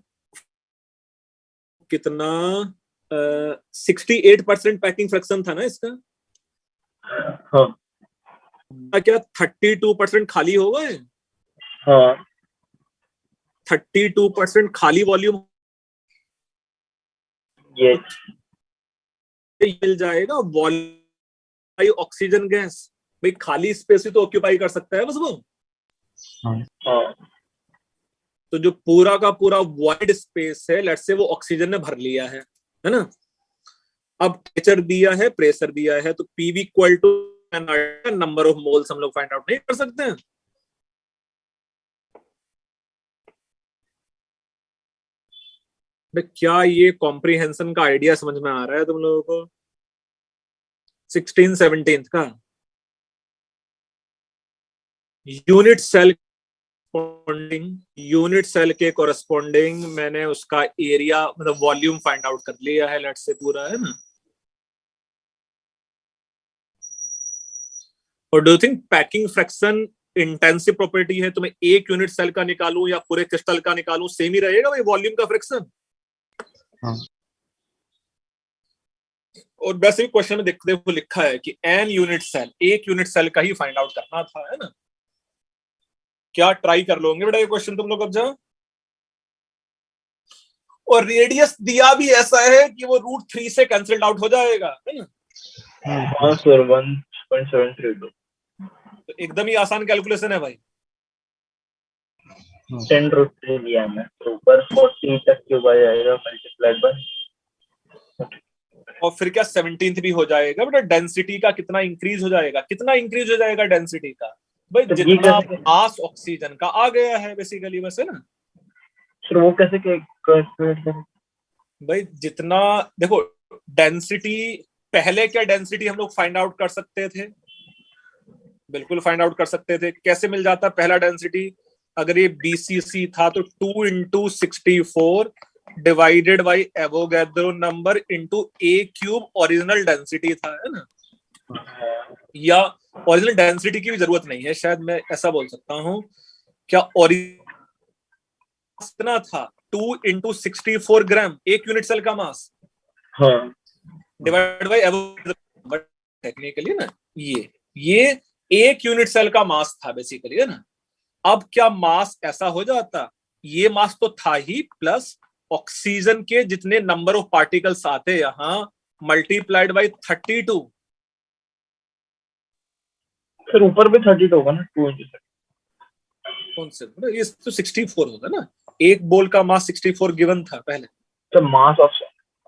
कितना 68% पैकिंग फ्रैक्शन था ना इसका। हाँ क्या 32% खाली हो गए? हाँ 32% खाली वॉल्यूम ये मिल जाएगा वॉल्यूम ऑक्सीजन गैस। भाई खाली स्पेस ही तो ऑक्यूपाई कर सकता है बस वो। हाँ तो जो पूरा का पूरा वाइड स्पेस है लेट्स से वो ऑक्सीजन ने भर लिया है ना। अब टेम्परेचर दिया है, प्रेशर दिया है, तो PV equal to number of moles हम लोग फाइंड आउट नहीं कर सकते हैं। क्या ये कॉम्प्रिहेंशन का आइडिया समझ में आ रहा है तुम लोगों को? 16-17 का यूनिट सेल के कोरस्पॉन्डिंग मैंने उसका एरिया मतलब वॉल्यूम फाइंड आउट कर लिया है लेट्स से पूरा, है ना। और do you think packing fraction intensive property है तो मैं एक यूनिट सेल का निकालूं या पूरे क्रिस्टल का निकालूं सेम ही रहेगा भाई वॉल्यूम का फ्रैक्शन। हाँ। और वैसे भी क्वेश्चन में देखते हुए लिखा है कि एन यूनिट सेल, एक यूनिट सेल का ही फाइंड आउट करना था, है ना। क्या ट्राई कर लोगे बेटा ये क्वेश्चन तुम लोग अब जाओ। और रेडियस दिया भी ऐसा है कि वो √3 से कैंसिल्ड आउट हो जाएगा, है ना। हाँ सर 1.732 तो एकदम ही आसान कैलकुलेशन है भाई। 10√3 लिया है मैं, तो ऊपर 40 तक क्यूब आ जाएगा मल्टीप्लाइड बाय। और फिर क्या 17th भी हो जाएगा बेटा। डेंसिटी का कितना इंक्रीज हो जाएगा? कितना इंक्रीज हो जाएगा डेंसिटी का? भाई तो जितना मास ऑक्सीजन का आ गया है बेसिकली बस, है ना। सर वो कैसे कैलकुलेट करें? भाई जितना देखो डेंसिटी, पहले क्या डेंसिटी हम लोग फाइंड आउट कर सकते थे? बिल्कुल फाइंड आउट कर सकते थे। कैसे मिल जाता पहला डेंसिटी? अगर ये BCC था तो 2 × 64 divided by Avogadro number into A cube original density था, है ना। या ओरिजिनल डेंसिटी की भी जरूरत नहीं है, शायद मैं ऐसा बोल सकता हूं। क्या कितना था? 2 × 64 ग्राम एक यूनिट सेल का मास। हाँ डिवाइड बाई एवोगैड्रो टेक्निकली ना, ये एक यूनिट सेल का मास था बेसिकली, है ना। अब क्या मास ऐसा हो जाता, ये मास तो था ही प्लस ऑक्सीजन के जितने नंबर ऑफ पार्टिकल्स आते यहां मल्टीप्लाइड बाई 32। सर ऊपर भी 32 होगा ना, 2 × 30। कौन से? ये तो 64 होगा ना। एक बोल का मास 64 गिवन था पहले। तो मास ऑफ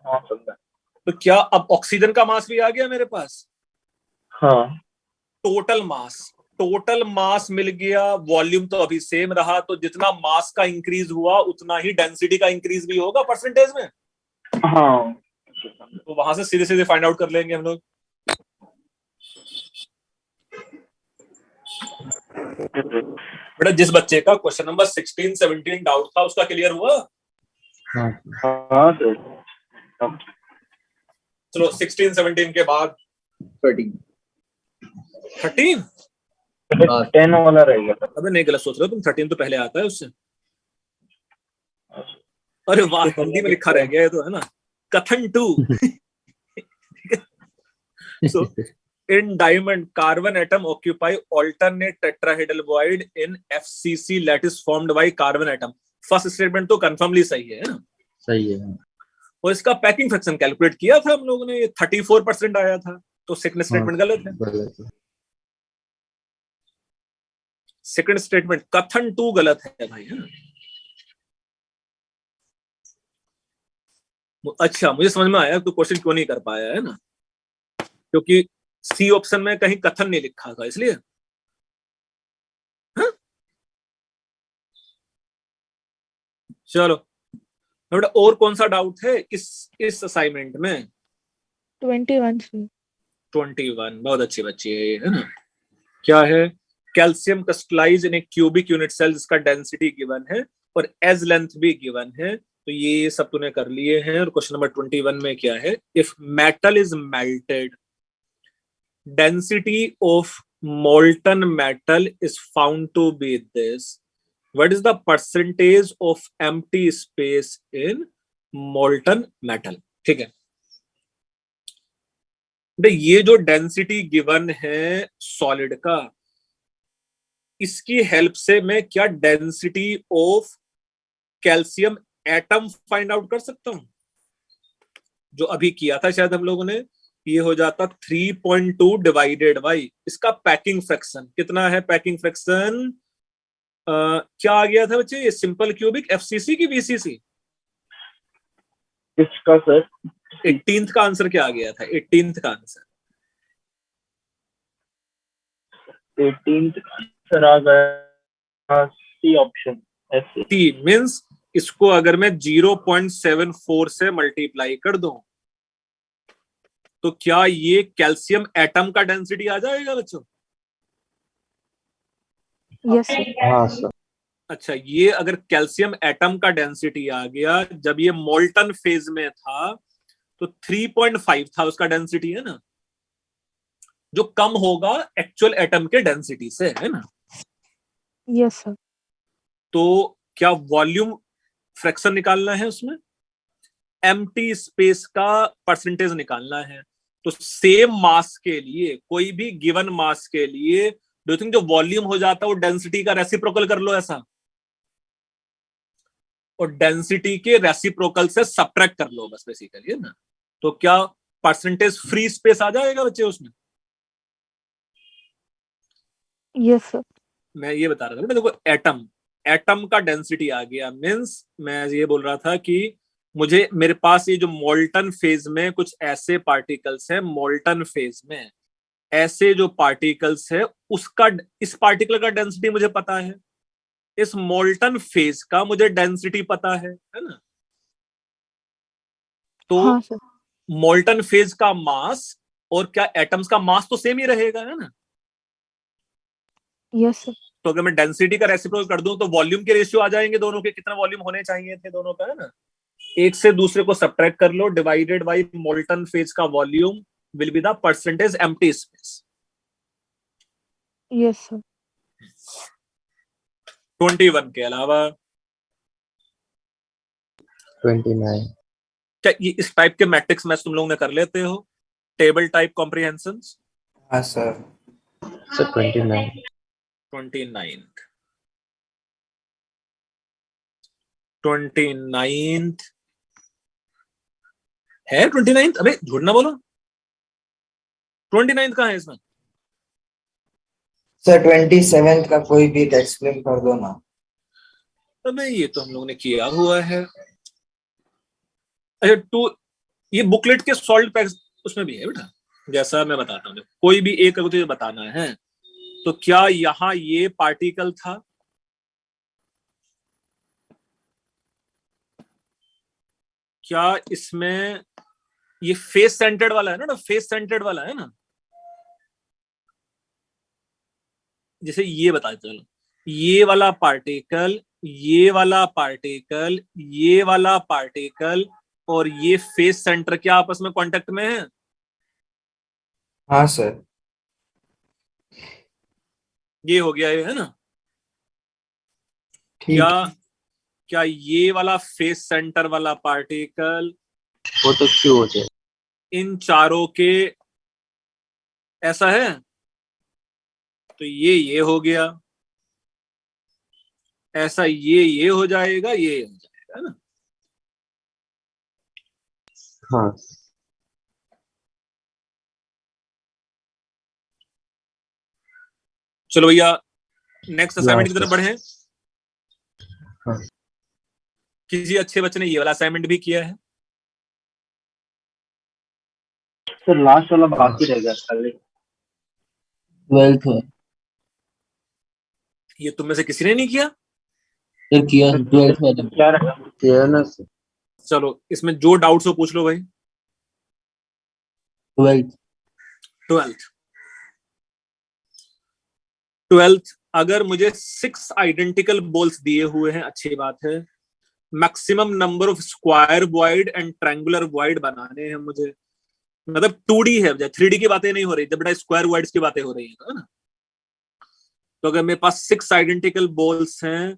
हाँ समझा। तो क्या अब ऑक्सीजन का मास भी आ गया मेरे पास? हाँ टोटल मास मिल गया, वॉल्यूम तो अभी सेम रहा, तो जितना मास का इंक्रीज हुआ उतना ही डेंसिटी का इंक्रीज भी होगा परसेंटेज में। हाँ तो वहां से सीधे सीधे फाइंड आउट कर लेंगे हम लोग। बेटा जिस बच्चे का क्वेश्चन नंबर 16 17 डाउट था उसका क्लियर हुआ? हाँ हाँ सर। चलो 16 17 के बाद 13 13। 10 वाला रह गया था। अबे नहीं, गलत सोच रहे हो तुम, 13 तो पहले आता है उससे। अरे वाह, हिंदी में लिखा रह गया है तो, है ना। कथन 2। So, in diamond, carbon atom occupy alternate tetrahedral void in FCC lattice formed by carbon atom. First statement तो कंफर्मली सही है ना। सही है। और इसका पैकिंग फ्रैक्शन कैलकुलेट किया था हम लोगों ने, ये 34% आया था, तो सेकंड स्टेटमेंट गलत है। गलत है। सेकंड स्टेटमेंट कथन 2 गलत है भाई, है ना। अच्छा, मुझे समझ में आया तो क्वेश्चन क्यों नहीं कर पाया, है ना, क्योंकि सी ऑप्शन में कहीं कथन नहीं लिखा था, इसलिए। हाँ? चलो बेटा, और कौन सा डाउट है इस असाइनमेंट में? 21 से। 21, बहुत अच्छी बच्ची है ये, है ना। क्या है? Calcium crystallise in a cubic unit cell जिसका डेंसिटी गिवन है और एज लेंथ भी गिवन है, तो ये सब तूने कर लिए हैं। और क्वेश्चन नंबर 21 में क्या है? If metal is melted, density of molten metal is found to be this. What is the percentage of empty space in molten metal? ठीक है, ये जो डेंसिटी गिवन है सॉलिड का, इसकी हेल्प से मैं क्या density of calcium atom find out कर सकता हूं? जो अभी किया था शायद हम लोगों ने, ये हो जाता 3.2 डिवाइडेड बाई इसका पैकिंग फ्रैक्शन। कितना है पैकिंग फ्रैक्शन? क्या आ गया था बच्चे? ये सिंपल क्यूबिक एफसीसी की बीसीसी? किसका सर? 18th का आंसर क्या आ गया था? 18th का आंसर 18th सर आ गया सी ऑप्शन। सी मींस इसको अगर मैं 0.74 से मल्टीप्लाई कर दूं तो क्या ये कैल्शियम एटम का डेंसिटी आ जाएगा बच्चों? Yes sir. हाँ सर। अच्छा, ये अगर कैल्शियम एटम का डेंसिटी आ गया, जब ये मोल्टन फेज में था तो 3.5 था उसका डेंसिटी, है ना, जो कम होगा एक्चुअल एटम के डेंसिटी से, है ना। Yes sir. तो क्या वॉल्यूम फ्रैक्शन निकालना है उसमें, एम्प्टी स्पेस का परसेंटेज निकालना है। तो सेम मास के लिए, कोई भी गिवन मास के लिए, डू यू थिंक जो वॉल्यूम हो जाता है वो डेंसिटी का रेसिप्रोकल कर लो ऐसा, और डेंसिटी के रेसिप्रोकल से सब्ट्रैक्ट कर लो बस, बेसिकली, है ना। तो क्या परसेंटेज फ्री स्पेस आ जाएगा बच्चे उसमें? Yes sir. मैं ये बता रहा था देखो, एटम का डेंसिटी आ गया, मींस मैं ये बोल रहा था कि मुझे, मेरे पास ये जो मोल्टन फेज में कुछ ऐसे पार्टिकल्स हैं, मोल्टन फेज में ऐसे जो पार्टिकल्स है, उसका, इस पार्टिकल का डेंसिटी मुझे पता है, इस मोल्टन फेज का मुझे डेंसिटी पता है ना। तो हाँ सर। मोल्टन फेज का मास और क्या एटम्स का मास तो सेम ही रहेगा, है ना। Yes sir. तो अगर मैं डेंसिटी का रेसिप्रोकल कर दूं तो वॉल्यूम के रेशियो आ जाएंगे दोनों के, कितना वॉल्यूम होने चाहिए थे दोनों का, है ना। एक से दूसरे को सब्ट्रैक्ट कर लो, डिवाइडेड बाय मोल्टन फेज का volume will be the percentage empty space. Yes sir. 21 के अलावा 29। क्या ये इस टाइप के मैट्रिक्स मैच तुम लोग ने कर लेते हो, टेबल टाइप कॉम्प्रिहेंशन? हाँ सर। सर 29। 29th है। 29th, अबे झूठ ना बोलो, 29th कहाँ है इसमें? सर 27th का कोई भी एक्सप्लेन कर दो ना। अबे ये तो हम लोग ने किया हुआ है। अच्छा, ये बुकलेट के सॉल्व पैक्स उसमें भी है बेटा, जैसा मैं बताता हूँ। कोई भी एक अगर तुझे बताना है तो क्या यहाँ ये पार्टिकल था, क्या इसमें ये फेस सेंटर्ड वाला है ना, फेस सेंटर्ड वाला है ना। जैसे ये बता चलो, ये वाला पार्टिकल, ये वाला पार्टिकल, ये वाला पार्टिकल और ये फेस सेंटर क्या आपस में कांटेक्ट में है? हाँ सर। ये हो गया ये, है ना? ठीक। क्या ये वाला फेस सेंटर वाला पार्टिकल वो तो क्यों हो जाए? इन चारों के ऐसा है? तो ये हो गया, ऐसा ये हो जाएगा, ये हो जाएगा, है ना? हाँ चलो भैया नेक्स्ट असाइनमेंट की तरफ sir. बढ़े। हाँ। किसी अच्छे बच्चे ने ये वाला असाइनमेंट भी किया है? सर लास्ट वाला बाकी रह गया खाली। 12th में ये तुम में से किसी ने नहीं किया? सर किया 12th में क्या रखा? किया ना sir? चलो इसमें जो डाउट्स हो पूछ लो भाई। 12th 12th अगर मुझे 6 आइडेंटिकल बॉल्स दिए हुए हैं, अच्छी बात है। Maximum number of square void and triangular void बनाने हैं मुझे। मतलब 2D है, 3D की बातें नहीं हो रही, जब बेटा स्क्वायर वॉइड्स की बातें हो रही है ना। तो अगर मेरे पास 6 आइडेंटिकल बॉल्स हैं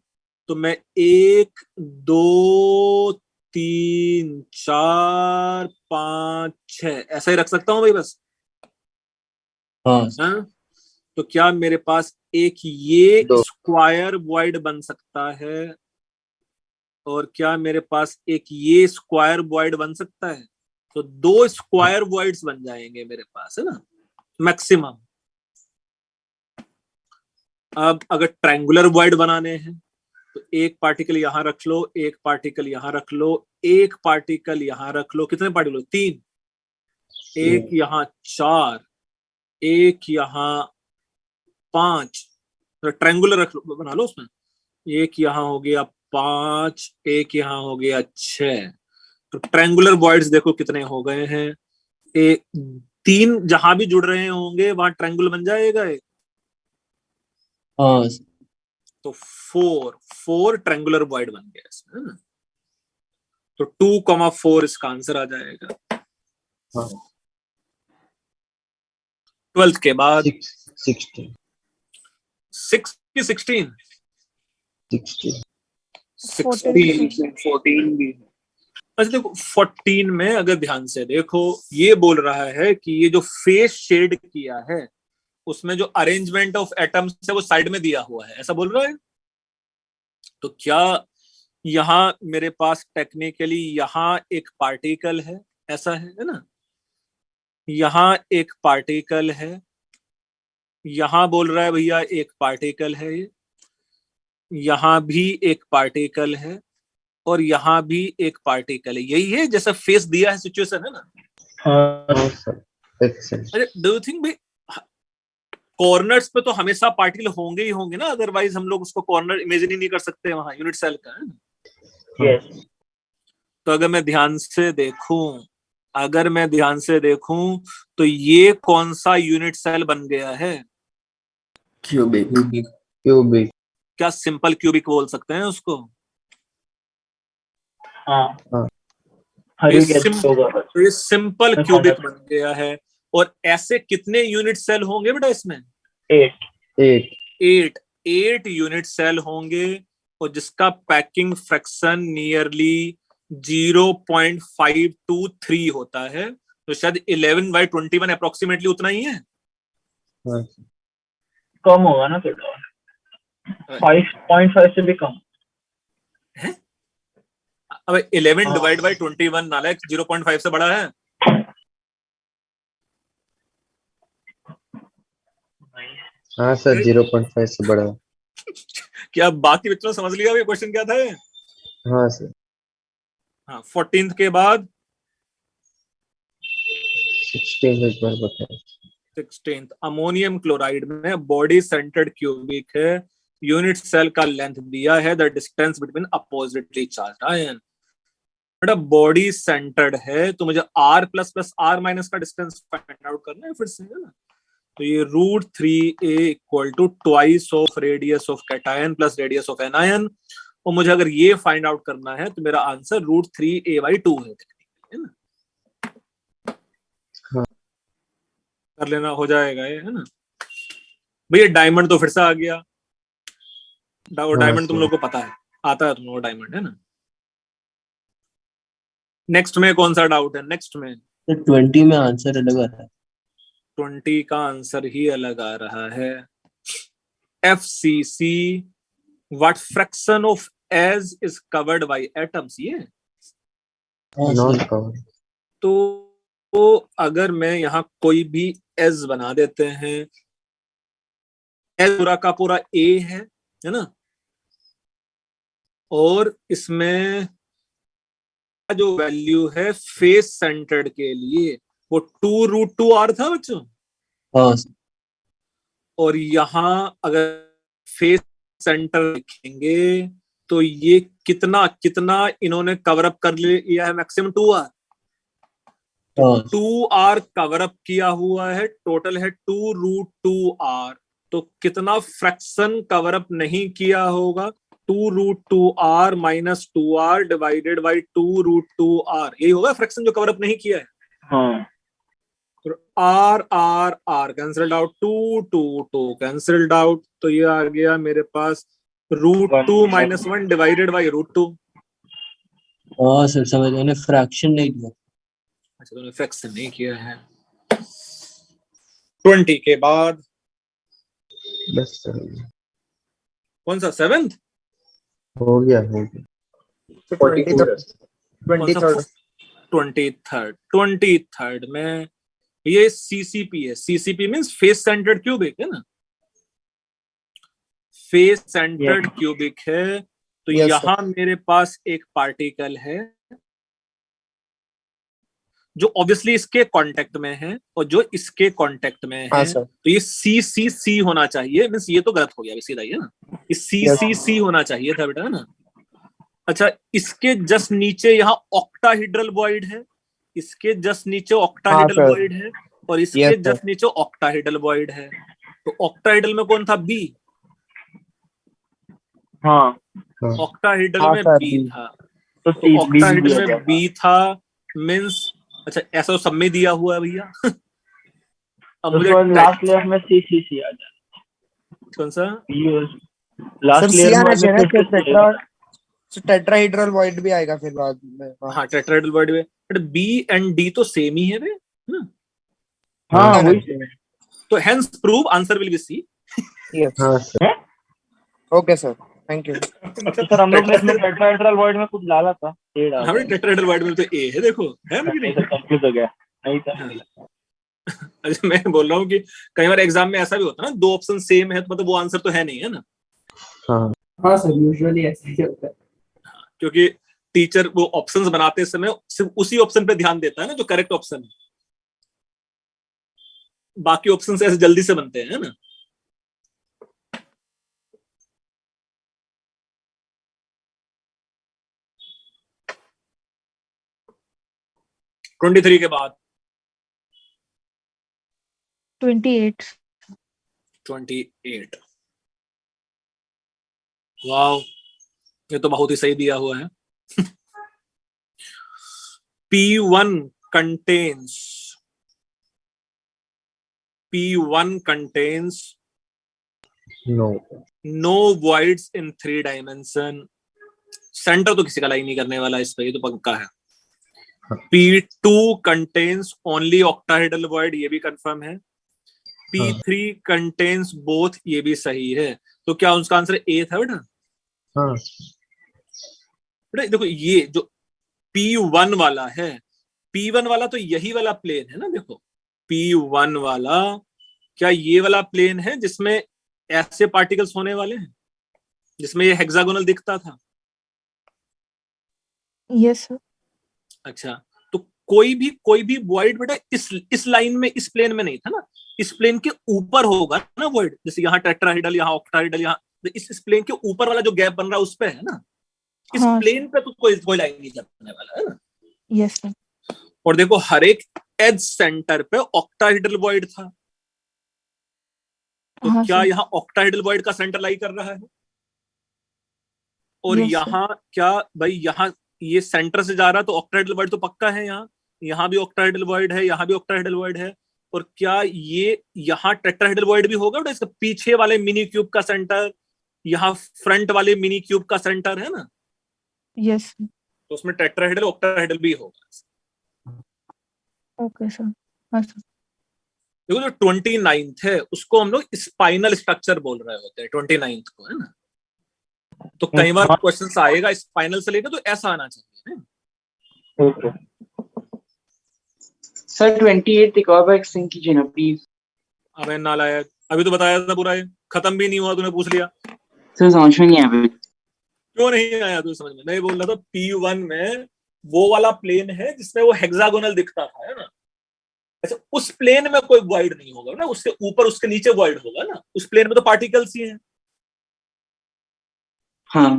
तो मैं 1 2 3 4 5 6 ऐसा ही रख सकता हूं भाई बस। हाँ तो क्या मेरे पास एक ये दो। स्क्वायर वॉइड बन सकता है और क्या मेरे पास एक ये स्क्वायर वॉइड बन सकता है? तो 2 स्क्वायर वॉइड्स बन जाएंगे मेरे पास, है ना, मैक्सिमम। अब अगर ट्रायंगुलर वॉइड बनाने हैं तो एक पार्टिकल यहां रख लो, एक पार्टिकल यहां रख लो, एक पार्टिकल यहां रख लो। कितने पार्टिकल? 3। एक यहां 4, एक यहां 5। तो ट्रायंगुलर रख लो, बना लो उसमें। एक यहां हो गया 5, एक यहां हो गया 6। तो ट्रायंगुलर वॉइड्स देखो कितने हो गए हैं। एक 3 जहां भी जुड़ रहे होंगे वहां ट्रायंगुलर बन जाएगा एक। हाँ तो 4 ट्रायंगुलर वॉइड बन गया इसमें, है ना? तो 2,4 इसका आंसर आ जाएगा। हाँ 12th के बाद 16 6 की 16 14 भी। अच्छा देखो 14 में अगर ध्यान से देखो, ये बोल रहा है कि ये जो फेस शेड किया है उसमें जो अरेंजमेंट ऑफ एटम्स है वो साइड में दिया हुआ है, ऐसा बोल रहा है। तो क्या यहां मेरे पास टेक्निकली यहां एक पार्टिकल है, ऐसा है ना? यहां एक पार्टिकल है, यहां बोल रहा है भैया एक पार्टिकल है, ये यहां भी एक पार्टिकल है और यहां भी एक पार्टिकल है। यही है जैसा फेस दिया है, सिचुएशन, है ना? हाँ sir. Excellent. अरे डू यू थिंक भाई कॉर्नर्स पे तो हमेशा पार्टिकल होंगे ही होंगे ना, अदरवाइज हम लोग उसको कॉर्नर इमेजिन ही नहीं कर सकते वहां यूनिट सेल का, है ना? यस। तो अगर मैं ध्यान से देखूं तो ये कौन सा यूनिट सेल बन गया है? क्यूबिक क्या सिंपल क्यूबिक बोल सकते हैं उसको? हाँ हाँ। हर ये एक ऐसे होगा बस। तो ये सिंपल क्यूबिक बन गया है। और ऐसे कितने यूनिट सेल होंगे बेटा इसमें? 8। 8 यूनिट सेल होंगे और जिसका पैकिंग फ्रैक्शन नियरली 0.523 होता है। तो शायद 11/21 अप्रोक्सीमेटली उतना ही है। हाँ कम होगा ना थोड़ा, 5.5 से भी कम। है? अब 11 डिवाइड बाई 21 नालायक 0.5 से बड़ा है? हाँ सर 0.5 से बड़ा है। क्या बाकी बच्चों ने समझ लिया ये क्वेश्चन क्या था? हाँ सर हाँ 14th के बाद 16 एक बार बताएं। 16th अमोनियम क्लोराइड में बॉडी सेंटर्ड क्यूबिक है, यूनिट सेल का लेंथ दिया है, the distance between oppositely charged ion. बेटा बॉडी सेंटर्ड है तो मुझे R++ R- का डिस्टेंस फाइंड आउट करना है फिर से, है ना? तो ये √3a equal to twice of radius of cation plus radius of anion, और मुझे अगर ये फाइंड आउट करना है तो मेरा आंसर √3a/2 है ना। कर लेना, हो जाएगा ये, है ना भैया। डायमंड तो फिर से आ गया, डायमंड तुम लोग को पता है, आता है तुम लोग को डायमंड, है ना। नेक्स्ट में कौन सा डाउट है? नेक्स्ट में तो 20 में आंसर अलग आ रहा है। 20 का आंसर ही अलग आ रहा है। FCC, what fraction of edge is covered by atoms, ये हाँ नॉट सर। कवर। तो अगर मैं यहाँ कोई भी एज बना देते हैं, एज पूरा का पूरा A है ना, और इसमें जो वैल्यू है फेस सेंटर्ड के लिए वो 2√2r था बच्चों, हाँ सर। और यहाँ अगर फेस सेंटर लिखेंगे तो ये कितना कितना इन्होंने कवर अप कर लिया है, मैक्सिमम 2r। हाँ 2r कवर अप किया हुआ है, टोटल है 2√2r। तो कितना फ्रैक्शन कवर अप नहीं किया होगा? 2√2r minus 2r divided by 2√2r, यही होगा फ्रैक्शन जो कवर अप नहीं किया है। हाँ तो r r r cancelled out, 2 cancelled out, तो ये आ गया मेरे पास √2 माइनस 1 डिवाइडेड बाई √2। हाँ सर, समझ मैंने फ्रैक्शन नहीं दिया। अच्छा, तो फ्रैक्शन नहीं किया है। 20 के बाद बस सर, कौन सा? 7th हो गया हो गया। 23rd में ये CCP है। CCP means face centred cubic, है ना, फेस सेंटर्ड क्यूबिक है। तो यहाँ मेरे पास एक पार्टिकल है जो ऑब्वियसली इसके कांटेक्ट में है और जो इसके कांटेक्ट में है। तो ये CCC होना चाहिए, मींस ये तो गलत हो गया सीधा ही, है ना, ये CCC होना चाहिए था बेटा, है ना। अच्छा, इसके जस्ट नीचे यहाँ ऑक्टाहेड्रल वॉइड है, इसके जस्ट नीचे ऑक्टाहेड्रल वॉइड है, और इसके जस्ट नीचे ऑक्टाहेड्रल वॉइड है। तो ऑक्टाहेड्रल में कौन था? B। हाँ ऑक्टाहेड्रल में B था, तो ऑक्टाहेड्रल में B था मींस, अच्छा ऐसा तो सब में दिया हुआ है भैया। अब मुझे लास्ट लेयर में CCC आ जाए। कौन सा? लास्ट लेयर में टेट्राहेड्रल वॉइड भी आएगा फिर बाद में। हाँ, टेट्राहेड्रल वॉइड में, बट B एंड D तो सेम ही है बे, है ना। हाँ वही। तो hence prove answer will be C। हाँ sir. Okay sir, thank you. Sir हम लोग ने इसमें टेट्राहेड्रल वॉइड में कुछ डाला था, हमें टेट्राहेड्रल वॉइड में तो A है, देखो है ना कि नहीं? कंफ्यूज हो गया, नहीं था। अच्छा, मैं बोल रहा हूँ कि कई बार एग्जाम में ऐसा भी होता है ना, 2 ऑप्शन सेम है तो मतलब वो आंसर तो है नहीं, है ना। हाँ सर, यूजुअली ऐसा ही होता है, क्योंकि टीचर वो ऑप्शंस बनाते समय सिर्फ उसी ऑप्शन पे ध्यान देता है ना जो करेक्ट ऑप्शन है, बाकी ऑप्शंस ऐसे जल्दी से बनते हैं, है ना। ट्वेंटी 23 के बाद 28। वाओ, ये तो बहुत ही सही दिया हुआ है। P1 contains no voids in 3 dimension। Centre तो किसी का लाई नहीं करने वाला इस पे, ये तो पक्का है। P2 contains only octahedral void, ये भी कंफर्म है। P3 contains both, ये भी सही है। तो क्या उसका आंसर A था बेटा? हाँ बेटा देखो, ये जो P1 वाला है, P1 वाला तो यही वाला प्लेन है ना, देखो P1 वाला, क्या ये वाला प्लेन है जिसमें ऐसे पार्टिकल्स होने वाले हैं, जिसमें ये हेक्सागोनल दिखता था? Yes sir. अच्छा, तो कोई भी वॉइड बेटा इस लाइन में, इस प्लेन में नहीं था ना, इस प्लेन के ऊपर होगा ना वॉइड, जैसे यहाँ टेट्राहेड्रल, यहाँ ऑक्टाहेड्रल, यहाँ इस प्लेन के ऊपर वाला जो गैप बन रहा है उस पे है ना, इस प्लेन पे तो कोई लाइन नहीं लगने वाला, है ना। Yes sir. और देखो हर एक एज सेंटर पे ऑक्टाहेड्रल वॉइड था, तो हाँ, क्या सर। यहाँ ऑक्टाहेड्रल वॉइड का सेंटर लाई कर रहा है? और Yes, sir. यहाँ क्या भाई, यहाँ ये सेंटर से जा रहा है तो ऑक्टाहेड्रल वॉइड तो पक्का है। यहाँ भी ऑक्टाहेड्रल वॉइड है, यहाँ भी ऑक्टाहेड्रल वॉइड है। और क्या ये यहाँ टेट्राहेड्रल वॉइड भी होगा? इसका पीछे वाले मिनी क्यूब का सेंटर, यहाँ फ्रंट वाले मिनी क्यूब का सेंटर है ना, Yes, sir. तो उसमें टेट्राहेड्रल ऑक्टाहेड्रल भी होगा। Okay, sir. हाँ, sir. देखो जो 29th है उसको हम लोग स्पाइनल स्ट्रक्चर बोल रहे होते हैं, 29th को, है ना। तो कई बार क्वेश्चन आएगा स्पाइनल से लेकर, तो ऐसा आना चाहिए ना। ओके सर 28 एक और बार एक्सटेंड कीजिए ना प्लीज। अबे नालायक, अभी तो बताया था पूरा, ये खत्म भी नहीं हुआ, तूने पूछ लिया। सर समझ में नहीं आया अभी। क्यों नहीं आया तुझे समझ में? मैं बोल रहा था P1 में वो वाला प्लेन है जिसमें वो हेक्सागोनल दिखता था, है ना। अच्छा, उस प्लेन में कोई वॉइड नहीं होगा ना, उसके ऊपर उसके नीचे वॉइड होगा ना। उस प्लेन में तो पार्टिकल्स ही हैं। हाँ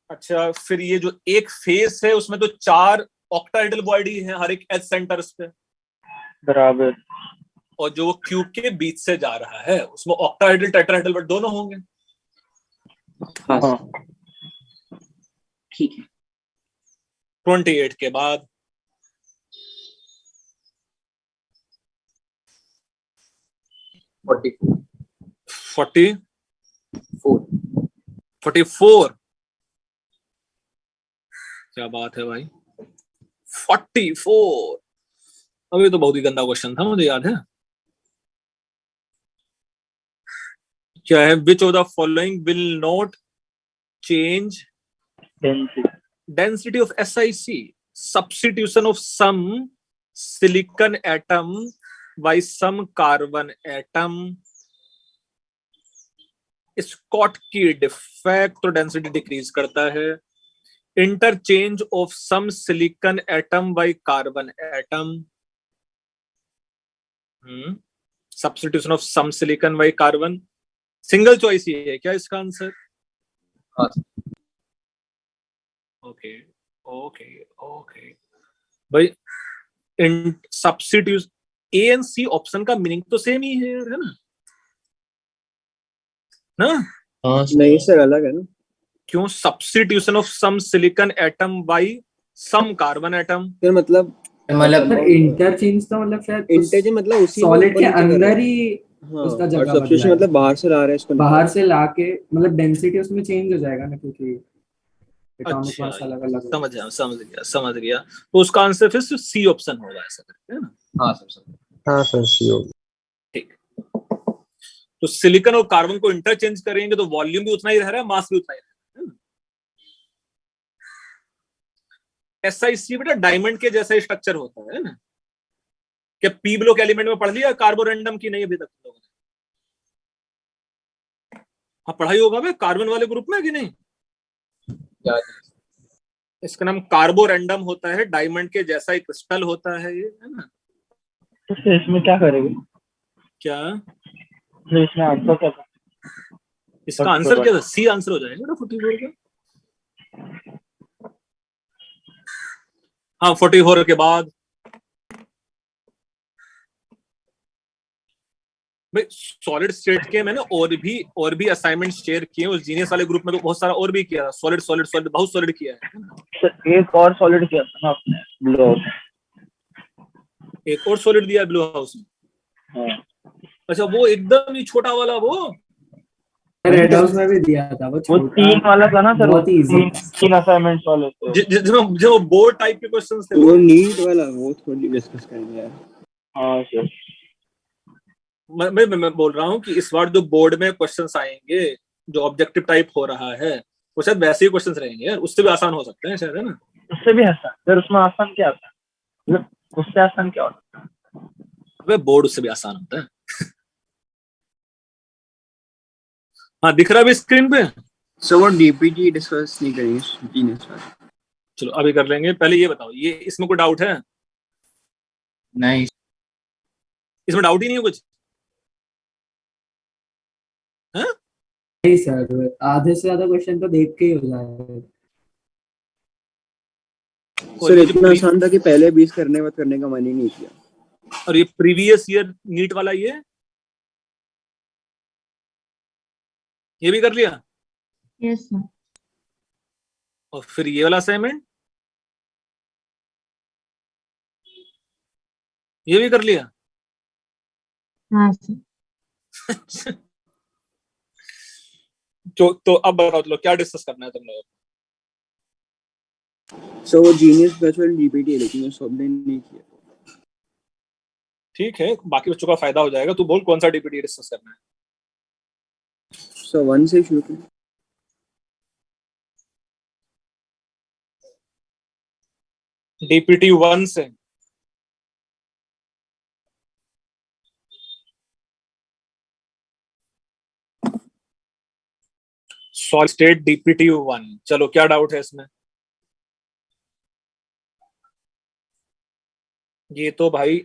अच्छा, फिर ये जो एक फेस है उसमें तो 4 ऑक्टाहेड्रल वॉइड ही है हर एक एज सेंटर्स पे। बराबर। और जो वो क्यूब के बीच से जा रहा है उसमें ऑक्टाहेड्रल टेट्राहेड्रल वॉइड दोनों होंगे। हाँ हाँ ठीक है। 28 के बाद 44 क्या बात है भाई, 44। अभी तो बहुत ही गंदा क्वेश्चन था, मुझे याद है। क्या है? विच of the following will not change density of SiC, substitution of some silicon atom by some carbon atom, Schottky defect तो डेंसिटी डिक्रीज करता है। Interchange of some silicon atom by carbon atom, substitution of some silicon by carbon. Single choice ये है क्या इसका answer? Okay okay okay भाई, in substitute A and C option का meaning तो सेम ही है ना। हाँ नहीं सर अलग है ना। क्यों? Substitution of some silicon atom by some carbon atom. फिर मतलब फिर इंटरचेंज तो मतलब शायद इंटरचेंज मतलब उसी सॉलिड के अंदर ही हाँ, उसका और जगह सब्स्टिट्यूशन बदला है। मतलब बाहर से ला रहे हैं इसको, बाहर से लाके मतलब डेंसिटी उसमें चेंज हो जाएगा ना, क्योंकि एटॉमिक अच्छा, मास अलग अलग समझ गया। तो उसका आंसर फिर C ऑप्शन होगा, ऐसा करके, है ना। हाँ सर सीओ। ठीक। तो सिलिकॉन और कार्बन को इंटरचेंज करेंगे तो वॉल्यूम भी उतना ही रह रहा है, मास भी उतना ही रह रहा है। SiC बेटा डायमंड के जैसा ही स्ट्रक्चर होता है ना। क्या पी ब्लॉक एलिमेंट में पढ़ लिया कार्बोरेंडम की? नहीं अभी तक लोगों ने। हाँ पढ़ाई होगा भाई, कार्बन वाले ग्रुप में कि नहीं? इसका नाम कार्बोरेंडम होता है, डायमंड के जैसा एक क्रिस्टल होता है ये, है ना। तो इसमें क्या करेंगे? क्या तो इसमें आंसर क्या था? इसका आंसर क्या था? C आंसर हो जाएगा 44 का। हाँ 44 के बाद भाई सॉलिड स्टेट के मैंने और भी असाइनमेंट शेयर किए उस जीनियस वाले ग्रुप में, तो बहुत सारा और भी किया। सॉलिड बहुत सॉलिड किया है। सर एक और सॉलिड किया था ना आपने ब्लू हाउस। एक और सॉलिड दिया ब्लू हाउस में। हाँ अच्छा वो एकदम ही छोटा वाला, वो रेड हाउस में भी दिया था वो वो 3 वाला था ना सर, बहुत easy। 3 असाइनमेंट्स वाले थे। जिसमें जो बोर्ड टाइप के क्वेश्चंस थे, वो नीट वाला, वो थोड़ी डिस्कस करेंगे यार। हाँ सर मैं बोल रहा हूँ कि इस बार जो बोर्ड में क्वेश्चंस आएंगे जो ऑब्जेक्टिव टाइप हो रहा है वो शायद वैसे ही क्वेश्चंस रहेंगे यार, उससे भी आसान हो सकते हैं शायद, है ना। उससे भी आसान सर, उसमें आसान क्या आता है? मतलब उससे आसान क्या होता है? वे बोर्ड उससे भी आसान होता है। हाँ दिख रहा है स्क्रीन पे। सो वो डीपीटी डिस्कस नहीं करेंगे जीनियस वाला। चलो अभी कर लेंगे। पहले ये बताओ, ये इसमें कोई डाउट है? नहीं इसमें डाउट ही नहीं है कुछ? हाँ नहीं सर, आधे से ज्यादा क्वेश्चन तो देख के ही हो जाएगा। सर इतना आसान था कि पहले 20 करने मत करने का मन ही नहीं किया। और ये प्रीवियस ईयर नीट वाला ये ये भी कर लिया। Yes sir. और फिर ये वाला असाइनमेंट ये भी कर लिया। हाँ सर। तो अब बताओ तुम लोग क्या डिस्कस करना है तुम लोग। सो वो जीनियस बैच वाली डीपीटी है लेकिन वो सबने नहीं किया। ठीक है, बाकी बच्चों का फायदा हो जाएगा। तू बोल कौन सा डीपीटी डिस्कस करना है। सो 1 से शुरू करें। डीपीटी 1 से। सॉलिड स्टेट डीपीटी 1, चलो क्या डाउट है इसमें। ये तो भाई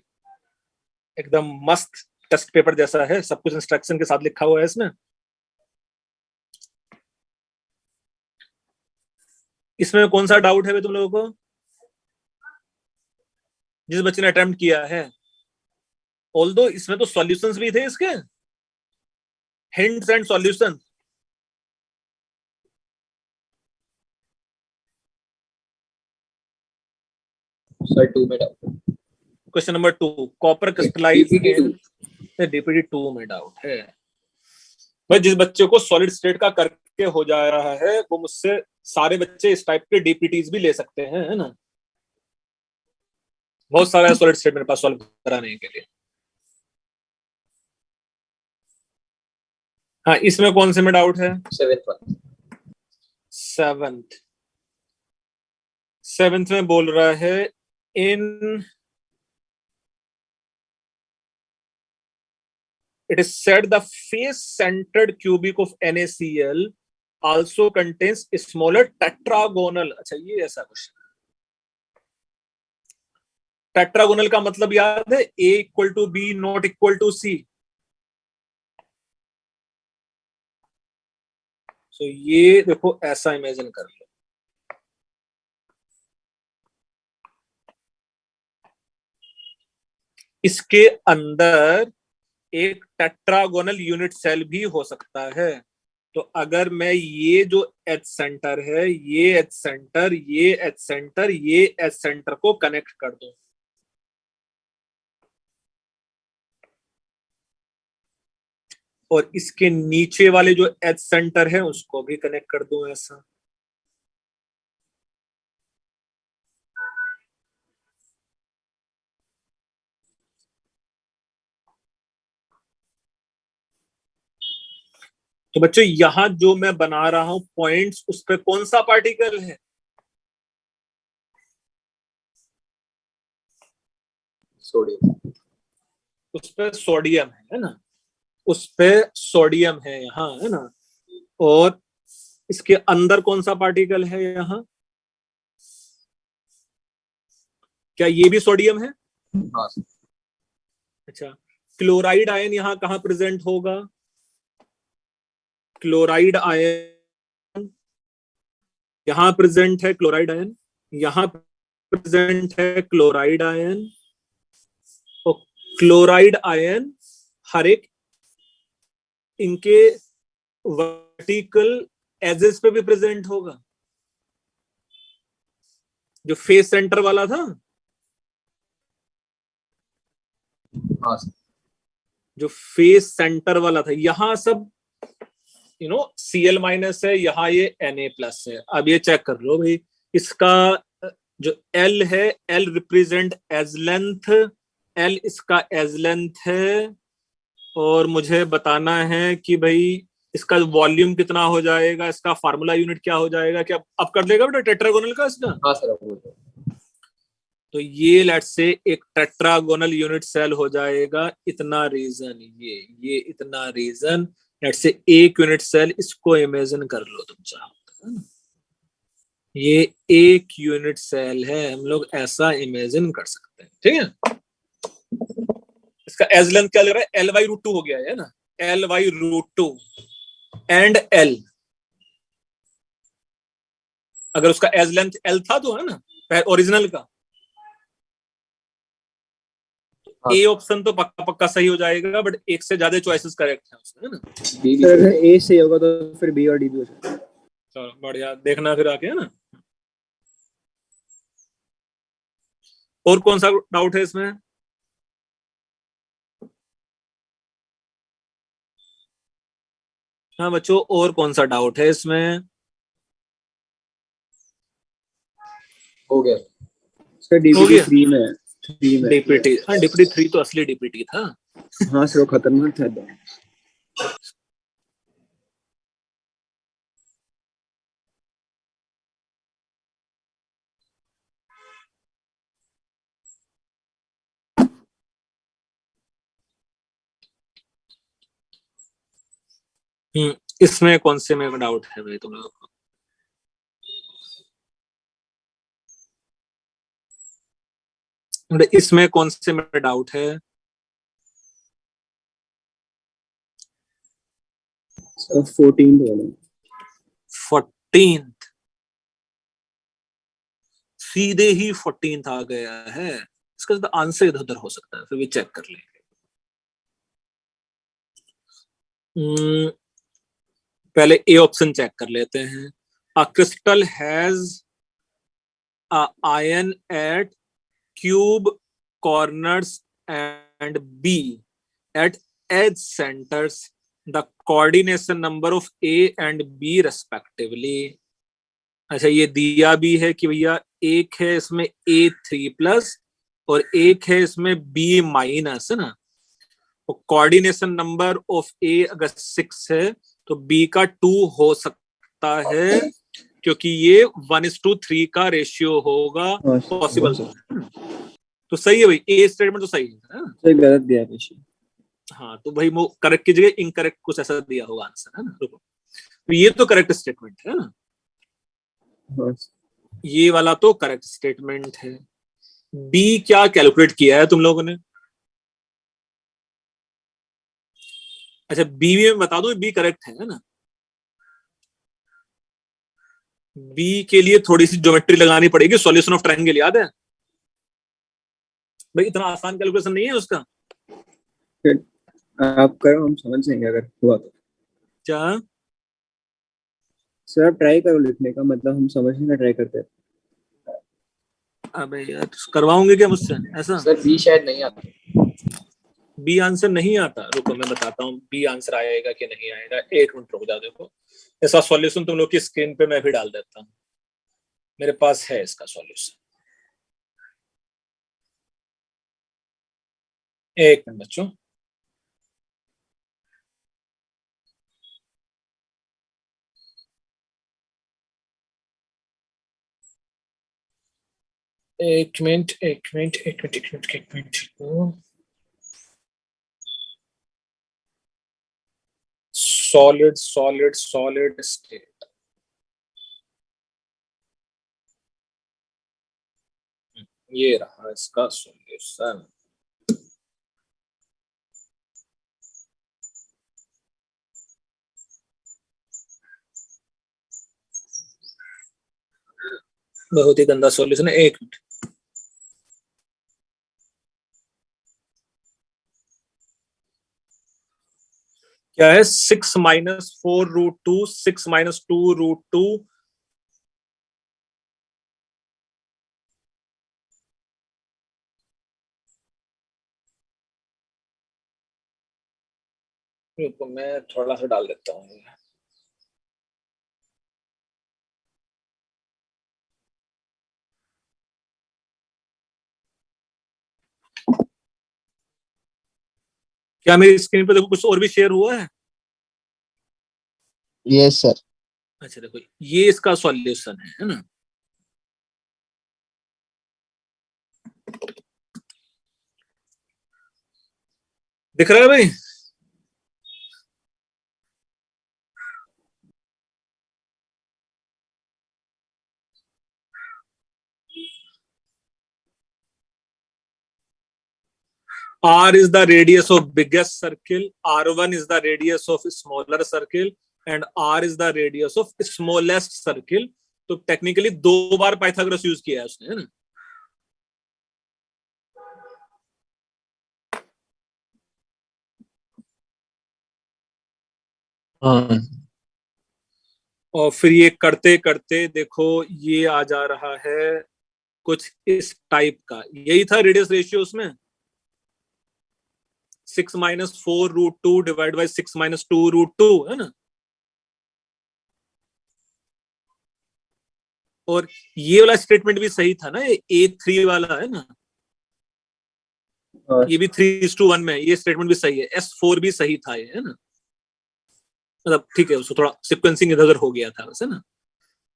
एकदम मस्त टेस्ट पेपर जैसा है, सब कुछ इंस्ट्रक्शन के साथ लिखा हुआ है इसमें। इसमें कौन सा डाउट है तुम लोगों को, जिस बच्चे ने अटेम्प्ट किया है। ऑल्दो इसमें तो सॉल्यूशंस भी थे इसके, हिंट्स एंड सॉल्यूशन। सर 2 में doubt. Question number 2, copper crystallise DPT 2 में डाउट है। भाई जिस बच्चे को सॉलिड स्टेट का करके हो जा रहा है वो मुझसे सारे बच्चे इस टाइप के डीपीटीज भी ले सकते हैं, है ना। बहुत सारा सॉलिड स्टेट मेरे पास सॉल्व कराने के लिए। हाँ, इसमें कौन से में डाउट है। 7th में बोल रहा है इन it is said the face centered cubic of NaCl also contains smaller tetragonal। अच्छा ये ऐसा क्वेश्चन। टेट्रागोनल का मतलब याद है, A equal to B not equal to C। तो ये देखो ऐसा इमेजिन कर लो, इसके अंदर एक टेट्रागोनल यूनिट सेल भी हो सकता है। तो अगर मैं ये जो एच सेंटर है, ये एच सेंटर, ये एच सेंटर, ये एच सेंटर को कनेक्ट कर दूं, और इसके नीचे वाले जो एच सेंटर है उसको भी कनेक्ट कर दूं ऐसा, तो बच्चों यहां जो मैं बना रहा हूं पॉइंट्स, उस पर कौन सा पार्टिकल है। सोडियम। उस पर सोडियम है ना, उस पे सोडियम है यहाँ, है ना। और इसके अंदर कौन सा पार्टिकल है यहाँ, क्या ये भी सोडियम है। हाँ। अच्छा, क्लोराइड आयन यहाँ कहाँ प्रेजेंट होगा। क्लोराइड आयन यहाँ प्रेजेंट है, क्लोराइड आयन यहाँ प्रेजेंट है, क्लोराइड आयन। और क्लोराइड आयन हर एक इनके वर्टिकल एजेस पे भी प्रेजेंट होगा। जो फेस सेंटर वाला था, हाँ। जो फेस सेंटर वाला था, यहां सब Cl माइनस है, यहाँ ये Na+ है। अब ये चेक कर लो भाई, इसका जो L है, L represent edge length, L इसका एज लेंथ है। और मुझे बताना है कि भाई इसका वॉल्यूम कितना हो जाएगा, इसका फार्मूला यूनिट क्या हो जाएगा। क्या अब कर लेगा बेटा टेट्रागोनल का इसका। हाँ सर। तो ये लेट्स से एक टेट्रागोनल यूनिट सेल हो जाएगा, इतना रीजन, ये इतना रीजन, लेट्स से एक यूनिट सेल। इसको इमेजिन कर लो तुम चाहो तो, ये एक यूनिट सेल है, हम लोग ऐसा इमेजिन कर सकते हैं, ठीक है। इसका एज लेंथ क्या लग रहा है, L/√2 हो गया है ना, L/√2 एंड L। अगर उसका एज लेंथ L था तो, है ना, ओरिजिनल का। ए ऑप्शन तो पक्का पक्का सही हो जाएगा, बट एक से ज्यादा चॉइसेस करेक्ट है उसमें, है ना। सर ए सही होगा तो फिर बी और डी भी हो सकता है। चलो बढ़िया, देखना फिर आके, है ना। और कौन सा डाउट है इसमें? हाँ बच्चों, और कौन सा डाउट है इसमें? हो गया सर, हो डीपीटी गया। 3 में है, 3 में। डीपीटी, हाँ डीपीटी 3 तो असली डीपीटी था। हाँ सर, वो खतरनाक था। इसमें कौन से में डाउट है भाई तुम लोग को? इसमें कौन से में डाउट है? सर 14th वाला। 14th, सीधे ही 14th आ गया है। इसका तो आंसर इधर उधर हो सकता है, फिर भी चेक कर लेंगे। पहले ए ऑप्शन चेक कर लेते हैं। A crystal has a ion at cube corners and B at edge centres, the coordination number of A and B respectively. अच्छा, ये दिया भी है कि भैया एक है इसमें A3+ और एक है इसमें B-, है ना। तो कोऑर्डिनेशन नंबर ऑफ ए अगर 6 है तो बी का 2 हो सकता है, क्योंकि ये 1:3 का रेशियो होगा, पॉसिबल। तो सही है भाई, ए स्टेटमेंट तो सही है ना? सर गलत दिया रेशियो। हाँ तो भाई वो करेक्ट की जगह इनकरेक्ट कुछ ऐसा दिया होगा आंसर, है ना। रुको, तो ये तो करेक्ट स्टेटमेंट है ना, ये वाला तो करेक्ट स्टेटमेंट है। बी क्या कैलकुलेट किया है तुम लोगों ने? अच्छा, बी में बता दो, बी करेक्ट है ना। बी के लिए थोड़ी सी ज्योमेट्री लगानी पड़ेगी, सॉल्यूशन ऑफ ट्रायंगल याद है भाई? इतना आसान कैलकुलेशन नहीं है उसका। आप करो, हम समझ जाएंगे अगर हुआ तो। क्या? सर आप ट्राई करो लिखने का, मतलब हम समझने का ट्राई करते हैं। अबे यार, करवाओगे क्या मुझसे ऐसा? सर बी शायद नहीं आता। बी आंसर नहीं आता? रुको मैं बताता हूँ बी आंसर आएगा कि नहीं आएगा। एक मिनट रुक जाओ, देखो ऐसा सॉल्यूशन तुम लोग की स्क्रीन पे मैं भी डाल देता हूँ, मेरे पास है इसका सॉल्यूशन। एक मिनट बच्चों, एक मिनट एक मिनट एक मिनट एक मिनट एक minute. Solid solid solid state, ये रहा इसका सॉल्यूशन। बहुत ही गंदा सॉल्यूशन है। एक मिनट, क्या है? 6 - 4√2, 6 - 2√2, मैं थोड़ा सा डाल देता हूँ। क्या मेरी स्क्रीन पे देखो कुछ और भी शेयर हुआ है? Yes sir. अच्छा देखो, ये इसका सॉल्यूशन है ना। दिख रहा है भाई? R is the radius of biggest circle, R1 is the radius of smaller circle, and R is the radius of smallest circle. तो टेक्निकली 2 बार पाइथागोरस यूज किया है उसने, है ना। हाँ और फिर ये करते करते देखो ये आ जा रहा है कुछ इस टाइप का, यही था रेडियस रेशियो उसमें 6 - 4 √2 डिवाइड बाई 6 - 2 √2 है ना। और ये वाला स्टेटमेंट भी सही था ना, ये A3 वाला है ना, ये भी 3:1 में, ये स्टेटमेंट भी सही है। S4 भी सही था ये, है ना, मतलब ठीक है, उसको थोड़ा सीक्वेंसिंग इधर उधर हो गया था वैसे ना।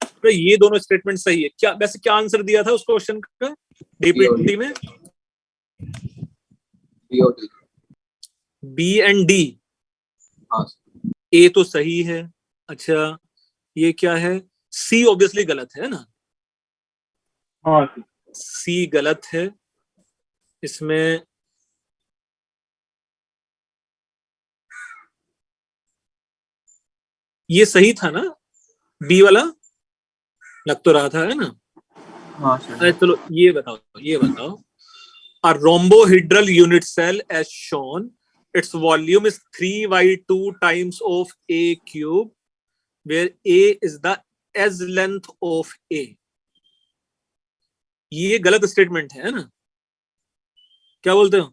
तो ये दोनों स्टेटमेंट सही है। क्या वैसे क्या आंसर दिया था उस क्वेश्चन का डीपीटी में? B and D. ए तो सही है। अच्छा ये क्या है? सी ऑब्वियसली गलत है ना, हाँ सी गलत है। इसमें ये सही था ना, बी वाला लग तो रहा था, है ना। हाँ अरे चलो ये बताओ a rhombohedral unit cell as shown, its volume is 3/2 times of a cube where a is the edge length of a। ये गलत स्टेटमेंट है ना, क्या बोलते हो?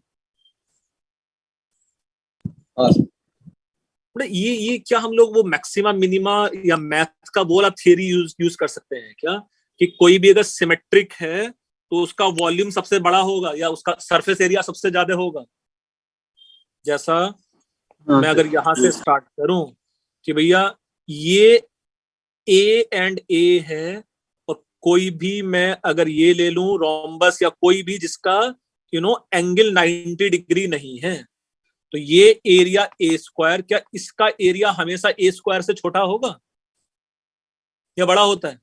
ये क्या हम लोग वो मैक्सिमा मिनिमा या मैथ का बोला थियरी यूज कर सकते हैं क्या, कि कोई भी अगर सिमेट्रिक है तो उसका वॉल्यूम सबसे बड़ा होगा या उसका सरफेस एरिया सबसे ज्यादा होगा। जैसा मैं अगर यहां से स्टार्ट करूं कि भैया ये ए एंड ए है, और कोई भी मैं अगर ये ले लूं रोम्बस या कोई भी जिसका एंगल 90 डिग्री नहीं है, तो ये एरिया ए स्क्वायर, क्या इसका एरिया हमेशा ए स्क्वायर से छोटा होगा या बड़ा होता है?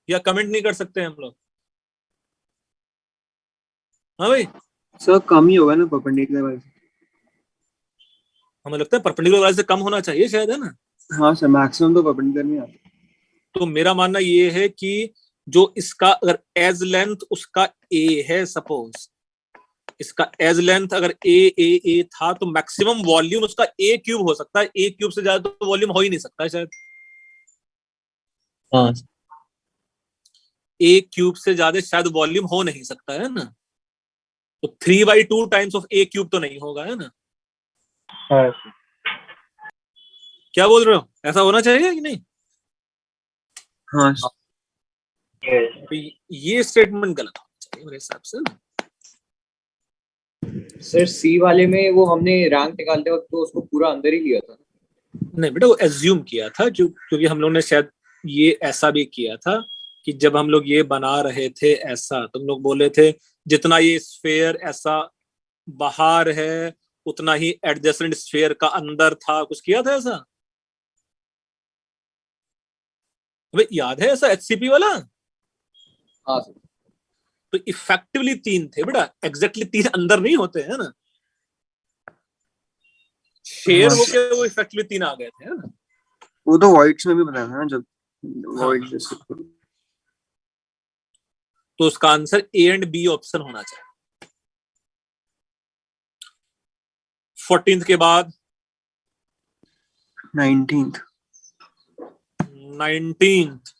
या कमेंट नहीं कर सकते हम लोग? हाँ भाई, सर कम ही होगा ना परपेंडिकुलर वाले से। हमें लगता है परपेंडिकुलर वाले से कम होना चाहिए शायद, है ना। हाँ सर, मैक्सिमम तो परपेंडिकुलर में आता है। तो मेरा मानना ये है कि जो इसका अगर एज लेंथ उसका ए है, सपोज इसका एज लेंथ अगर ए था, तो मैक्सिमम वॉल्यूम उसका ए क्यूब हो सकता है। ए क्यूब से ज्यादा तो वॉल्यूम हो ही नहीं सकता है शायद। हाँ ए क्यूब से ज्यादा शायद वॉल्यूम हो नहीं सकता है ना। तो 3/2 टाइम्स ऑफ ए क्यूब तो नहीं होगा, है ना। हाँ क्या बोल रहे हो, ऐसा होना चाहिए कि नहीं? हाँ तो ये स्टेटमेंट गलत होना चाहिए मेरे हिसाब से ना। सर सी वाले में वो हमने रैंक निकालते वक्त तो उसको पूरा अंदर ही लिया था। नहीं बेटा, वो एज्यूम किया था, क्योंकि हम लोग ने शायद ये ऐसा भी किया था कि जब हम लोग ये बना रहे थे ऐसा, तुम लोग बोले थे जितना ये स्फीयर ऐसा बाहर है उतना ही एडजेसेंट स्फीयर का अंदर था, कुछ किया था ऐसा? भाई याद है ऐसा एचसीपी वाला? हाँ सर। तो इफेक्टिवली 3 थे बेटा, एग्जैक्टली 3 अंदर नहीं होते हैं ना, शेयर होके वो इफेक्टिवली 3 आ गए थे, है ना। वो तो वॉइड्स में भी बताया था ना, जब वॉइड हाँ। तो उसका answer A and B option होना चाहिए। 14th के बाद 19th 19th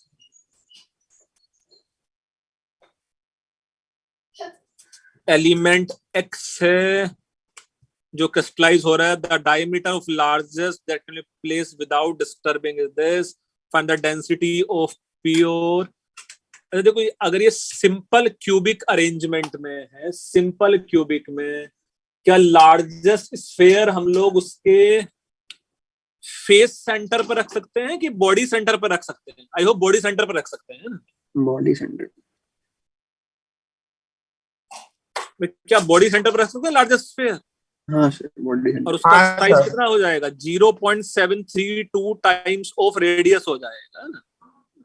एलिमेंट एक्स है जो क्रिस्टलाइज हो रहा है। The diameter of largest that can be placed without disturbing is this, find the density of pure. देखो अगर ये सिंपल क्यूबिक अरेंजमेंट में है, सिंपल क्यूबिक में क्या लार्जेस्ट स्फीयर हम लोग उसके फेस सेंटर पर रख सकते हैं कि बॉडी सेंटर पर रख सकते हैं? आई होप बॉडी सेंटर पर रख सकते हैं ना। Body centre. क्या बॉडी सेंटर पर रख सकते हैं लार्जेस्ट स्फीयर? हाँ सर, बॉडी सेंटर। और उसका साइज कितना हो जाएगा? 0.732 टाइम्स ऑफ रेडियस हो जाएगा ना।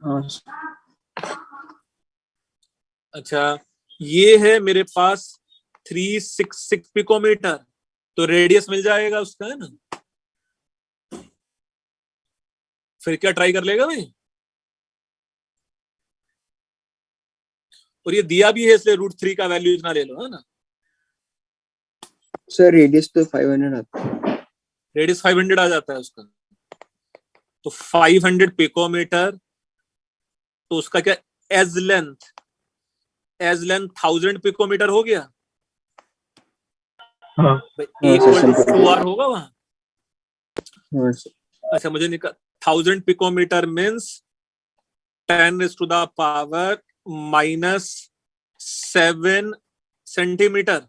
हाँ। अच्छा ये है मेरे पास 366 पिकोमीटर, तो रेडियस मिल जाएगा उसका, है ना। फिर क्या ट्राई कर लेगा भाई? और ये दिया भी है इसलिए √3 का वैल्यू इतना ले लो, है ना। सर रेडियस तो 500 आता है। रेडियस 500 आ जाता है उसका, तो 500 पिकोमीटर, तो उसका क्या एज लेंथ 1000 पिकोमीटर हो गया। हाँ इक्वल टू 2r होगा वहां। हाँ सर। अच्छा मुझे निकल 1000 पिकोमीटर मीन्स 10⁻⁻7 सेंटीमीटर।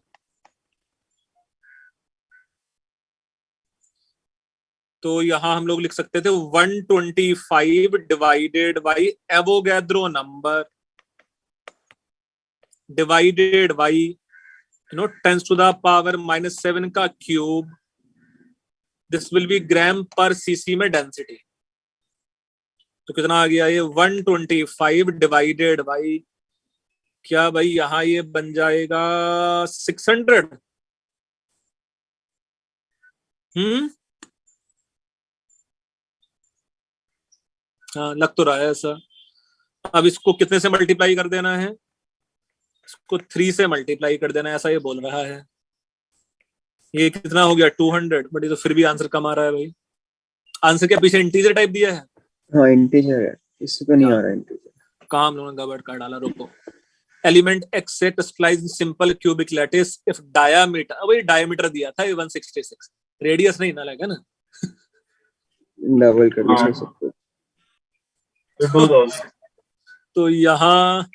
तो यहां हम लोग लिख सकते थे 125 divided by Avogadro number divided by 10⁻⁻7 का क्यूब। दिस विल बी ग्राम पर सीसी में डेंसिटी। तो कितना आ गया ये 125 डिवाइडेड बाई, क्या भाई यहां ये बन जाएगा 600। हाँ लग तो रहा है ऐसा। अब इसको कितने से मल्टीप्लाई कर देना है, इसको 3 से मल्टीप्लाई कर देना है, ऐसा ये बोल रहा है। ये कितना हो गया 200, बट ये तो फिर भी आंसर कम आ रहा है भाई। आंसर क्या पीछे इंटीजर टाइप दिया है? हाँ इंटीजर है, इससे तो नहीं आ रहा इंटीजर। कहाँ हम लोगों ने गड़बड़ कर डाला, रुको। एलिमेंट एक्स से crystallise simple cubic lattice if diameter, अब ये डायामीटर दिया था ये 166, रेडियस नहीं ना लगा ना। डबल कर दो सब कुछ। तो यहाँ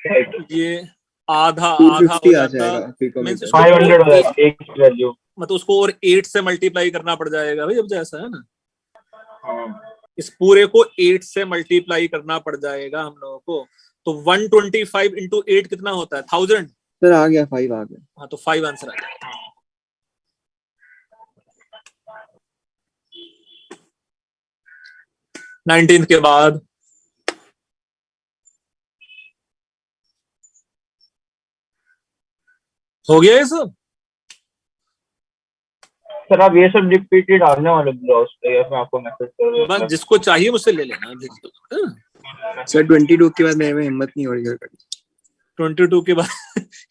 ये आधा 250 हो आ जाता, जाएगा मींस 500 हो जाएगा एक वैल्यू। मतलब उसको और 8 से मल्टीप्लाई करना पड़ जाएगा भाई, अब जैसा है ना, हाँ इस पूरे को 8 से मल्टीप्लाई करना पड़ जाएगा हम लोगों को। तो 125 इंटू 8 कितना होता है 1000। सर आ गया 5 आ गया। हाँ तो 5 आंसर आ जाएगा। नाइनटीन के बाद हो गया ये सब। सर आप ये सब रिपीटेड डालने वाले ब्लॉग्स पे या फिर आपको मैसेज कर देता बस हूँ। जिसको चाहिए मुझसे ले लेना, भेज दो। सर 22 के बाद मेरे में हिम्मत नहीं हो रही है। 22 के बाद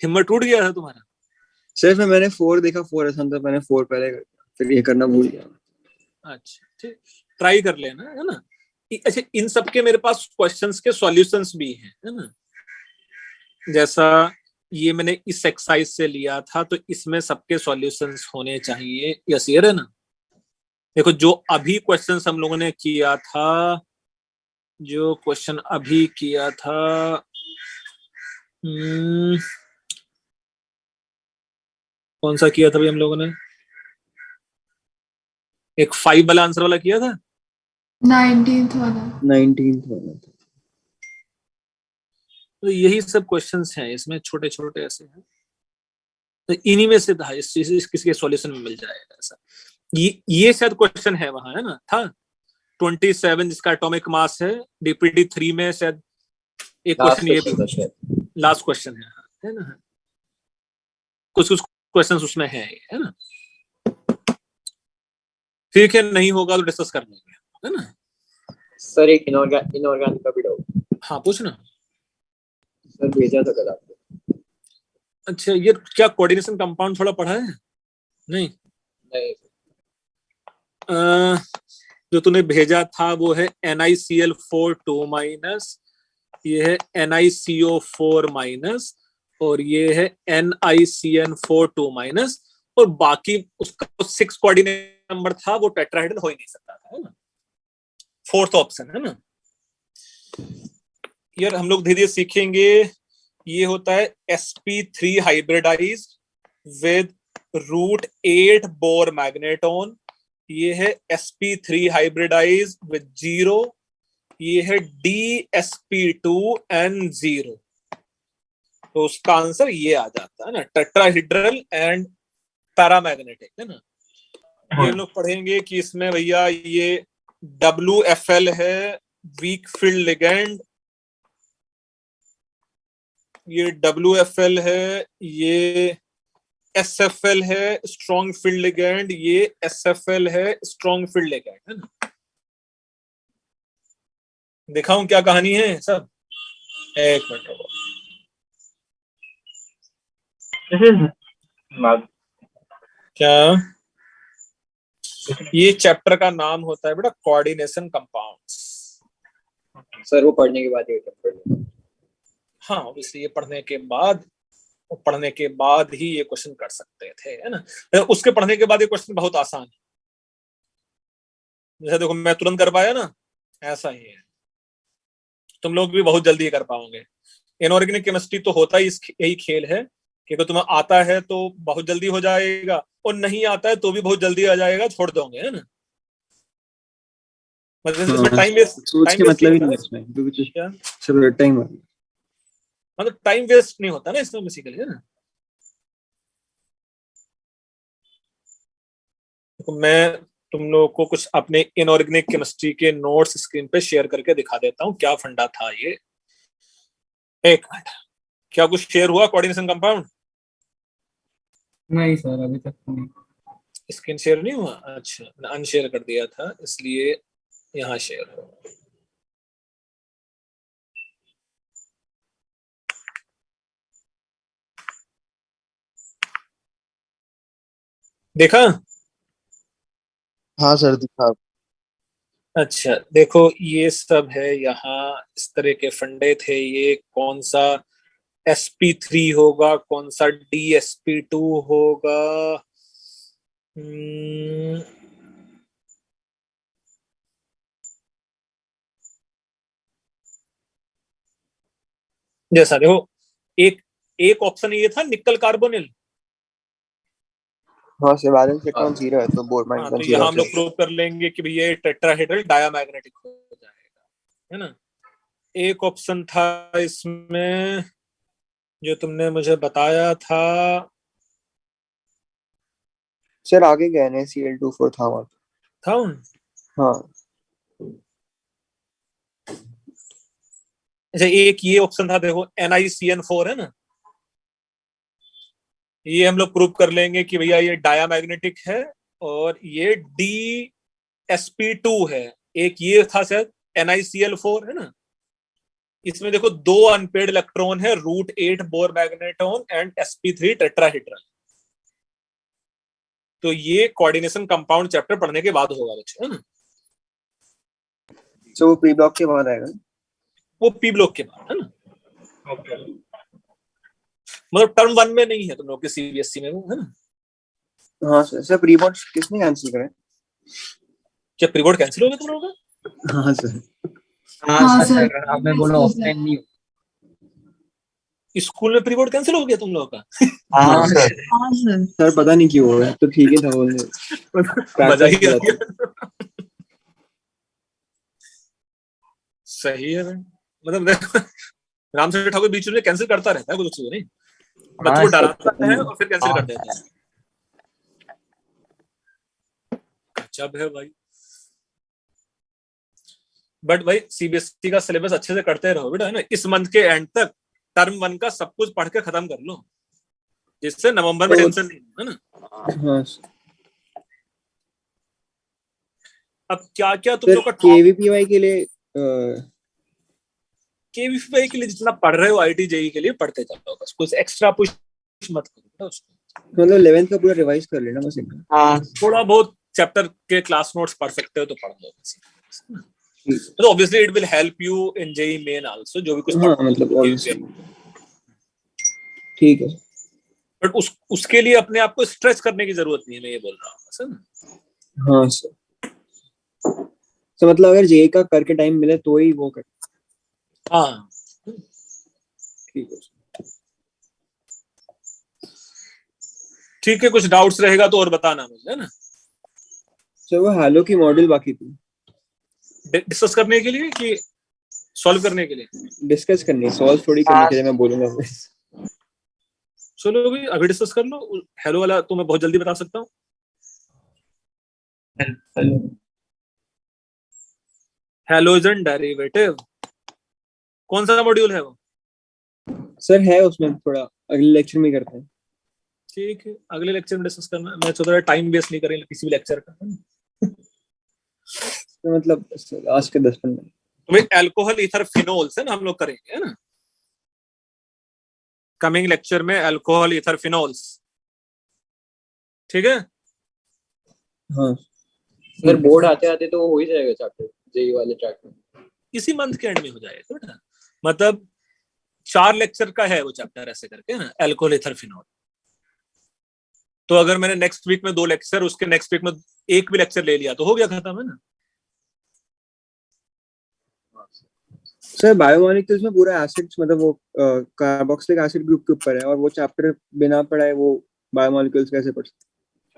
हिम्मत टूट गया था तुम्हारा? सर फिर मैंने 4 देखा, 4 आसान था, मैंने 4 पहले कर दिया, फिर ये करना भूल गया। अच्छा ठीक, ट्राई कर लेना, है ना। अच्छा इन सब के मेरे पास क्वेश्चंस के सॉल्यूशंस भी हैं, है ना। जैसा ये मैंने इस एक्सरसाइज से लिया था, तो इसमें सबके सॉल्यूशंस होने चाहिए। यस ये है ना। देखो जो अभी क्वेश्चंस हम लोगों ने किया था, जो क्वेश्चन अभी किया था, कौन सा किया था भाई हम लोगों ने? एक 5 वाला आंसर वाला किया था, 19th वाला था। तो यही सब क्वेश्चंस हैं इसमें, छोटे छोटे ऐसे हैं, तो इन्हीं में से था किसी के सॉल्यूशन में मिल जाएगा ऐसा। ये शायद क्वेश्चन है वहां, है ना, था 27 जिसका एटॉमिक मास है, डीपीटी 3 में शायद एक क्वेश्चन ये भी लास्ट क्वेश्चन है ना। कुछ क्वेश्चंस उसमें है ना। ठीक है, नहीं होगा तो डिस्कस कर लेंगे, है ना। सर एक इनऑर्गेनिक का भी डाउट। हाँ पूछना सर भेजा था कल आपको। अच्छा ये क्या कोऑर्डिनेशन कंपाउंड थोड़ा पढ़ा है? नहीं नहीं जो तूने भेजा था वो है NiCl4 2-, ये है NiCO4-, और ये है NiCN4 2-, और बाकी उसका 6 कोऑर्डिनेट नंबर था, वो टेट्राहेड्रल हो ही नहीं सकता था, है ना। 4th ऑप्शन है ना यार। हम लोग धीरे धीरे सीखेंगे। ये होता है sp3 hybridised with √8 bore magneton. ये है sp3 हाइब्रिडाइज्ड विद 0। ये है dsp2n0। तो उसका आंसर ये आ जाता है ना, टेट्राहेड्रल एंड पैरामैग्नेटिक, है ना। ये लोग पढ़ेंगे कि इसमें भैया ये WFL है वीक फील्ड लिगेंड, ये WFL है, ये SFL है स्ट्रॉन्ग फील्ड लिगेंड, ये SFL है स्ट्रॉन्ग फील्ड लिगेंड, है ना। दिखाऊं क्या कहानी है सब? एक मिनट रुको। क्या ये चैप्टर का नाम होता है बेटा कोऑर्डिनेशन कंपाउंड्स। सर वो पढ़ने के बाद ये पढ़ लेंगे। हाँ, ऑब्वियसली ये पढ़ने के बाद ही ये क्वेश्चन कर सकते थे, है ना। उसके पढ़ने के बाद ये क्वेश्चन बहुत आसान है। जैसे देखो मैं तुरंत कर पाया ना, ऐसा ही है, तुम लोग भी बहुत जल्दी कर पाओगे। इनऑर्गेनिक केमिस्ट्री तो होता ही यही खेल है कि अगर तुम्हें आता है तो बहुत जल्दी हो जाएगा, और नहीं आता है तो भी बहुत जल्दी आ जाएगा, छोड़ दोगे, है ना। मतलब इसमें टाइम वेस्ट, सोच के मतलब ही नहीं है इसमें, क्योंकि क्या चलो टाइम मतलब टाइम वेस्ट नहीं होता ना इसमें बेसिकली, है ना। तो मैं तुम लोगों को कुछ अपने इनऑर्गेनिक केमिस्ट्री के नोट्स स्क्रीन पे शेयर करके दिखा देता हूँ क्या फंडा था ये। एक मिनट, क्या कुछ शेयर हुआ कोऑर्डिनेशन कंपाउंड? नहीं सर अभी तक नहीं। स्क्रीन शेयर नहीं हुआ? अच्छा, मैंने अनशेयर कर दिया था इसलिए यहाँ शेयर हो। देखा? हाँ सर दिखा। अच्छा देखो, ये सब है यहाँ, इस तरह के फंडे थे ये। कौन सा sp3 होगा, कौन सा dsp2 होगा। जैसा देखो, एक एक ऑप्शन ये था निकल कार्बोनिल। हाँ सर बैलेंस इलेक्ट्रॉन 0 है तो बोरमैन हाँ, का तो 0 यहाँ हम लोग प्रूव कर लेंगे कि भैया टेट्राहेड्रल डायामैग्नेटिक हो जाएगा, है ना। एक ऑप्शन था इसमें जो तुमने मुझे बताया था। सर आगे गए NaCl2 था वहाँ। था हाँ अच्छा, एक ये ऑप्शन था देखो NiCN4, है ना। ये हम लोग प्रूव कर लेंगे कि भैया ये डायामैग्नेटिक है और ये DsP2 है। एक ये था शायद NiCl4, है ना। इसमें देखो दो अनपेड इलेक्ट्रॉन है, √8 bore magneton and sp3 tetrahedral. तो ये कोऑर्डिनेशन कंपाउंड चैप्टर पढ़ने के बाद होगा बच्चे, है ना। तो वो प्री ब्लॉक के बाद आएगा। वो पी ब्लॉक के बाद, है ना। ओके। मतलब टर्म 1 में नहीं है तुम लोग के सीबीएसई में वो, है ना। हाँ सर प्री बोर्ड किसने कैंसिल करा? क्या प्री बोर्ड कैंसिल हो गया तुम लोगों का? हाँ सर। हाँ सर आपने बोला ऑफलाइन नहीं स्कूल में प्री बोर्ड कैंसिल हो गया तुम लोगों का? हाँ सर हाँ सर सर पता नहीं क्यों हो रहा है, तो ठीक ही था बोलने। मजा ही आ गया। सही है भाई। मतलब देखो, राम सेठ ठाकुर बीच में कैंसिल करता रहता है कुछ नहीं, बच्चों को डराता है और फिर कैंसिल कर देता है। गजब है भाई। बट भाई सीबीएसई का सिलेबस अच्छे से करते रहो बेटा, है ना। इस मंथ के एंड तक टर्म 1 का सब कुछ पढ़ के खत्म कर लो, जिससे नवंबर में टेंशन नहीं, है ना। हाँ अब क्या क्या तुम सर लोग का केवीपीवाई के लिए केवीपीआई के लिए जितना पढ़ रहे हो आईटी जेई के लिए पढ़ते जाओ, बस कुछ एक्स्ट्रा पुश मत करो उसको। मतलब 11th का पूरा रिवाइज कर लेना बस। हाँ थोड़ा बहुत चैप्टर के क्लास नोट्स पढ़ सकते हो तो पढ़ लो, तो obviously it will help you in JEE Main also, जो भी कुछ हाँ मतलब ऑब्वियसली ठीक है। बट उसके लिए अपने आप को स्ट्रेच करने की जरूरत नहीं है, मैं ये बोल रहा हूँ सर। हाँ सर, तो मतलब अगर जेई का करके टाइम मिले तो ही वो कर। हाँ ठीक है ठीक है, कुछ डाउट्स रहेगा तो और बताना मुझे, है ना। सर वो हेलो की मॉडल बाकी थी डिस्कस करने के लिए कि सॉल्व करने के लिए? डिस्कस करनी, सॉल्व थोड़ी करने के लिए मैं बोलूंगा। चलो अभी अभी डिस्कस कर लो। हेलो वाला तो मैं बहुत जल्दी बता सकता हूँ। हैलोजन डेरिवेटिव कौन सा मॉड्यूल है वो? सर है उसमें, थोड़ा अगले लेक्चर में करते हैं। ठीक है, अगले लेक्चर में डिस्कस करना है। मैं सोच रहा टाइम वेस्ट नहीं करेंगे किसी भी लेक्चर का, तो मतलब आज के 10 मिनट तो अल्कोहल ईथर फिनोल्स है ना हम लोग करेंगे, है ना। कमिंग लेक्चर में अल्कोहल ईथर फिनोल्स, ठीक है। हाँ अगर बोर्ड आते आते तो हो ही जाएगा चैप्टर जेई वाले ट्रैक में। इसी मंथ के एंड में हो जाएगा बेटा, मतलब 4 लेक्चर का है वो चैप्टर ऐसे करके ना, अल्कोहल ईथर फिनॉल। तो अगर मैंने नेक्स्ट वीक में 2 लेक्चर, उसके नेक्स्ट वीक में 1 भी लेक्चर ले लिया तो हो गया, खत्म है ना। सर बायोमोलिक्यूल्स में पूरा एसिड्स मतलब वो कार्बोक्सिलिक एसिड ग्रुप के ऊपर है, और वो चैप्टर बिना पढ़ाए वो बायोमोलिक्यूल्स कैसे पढ़ सकते?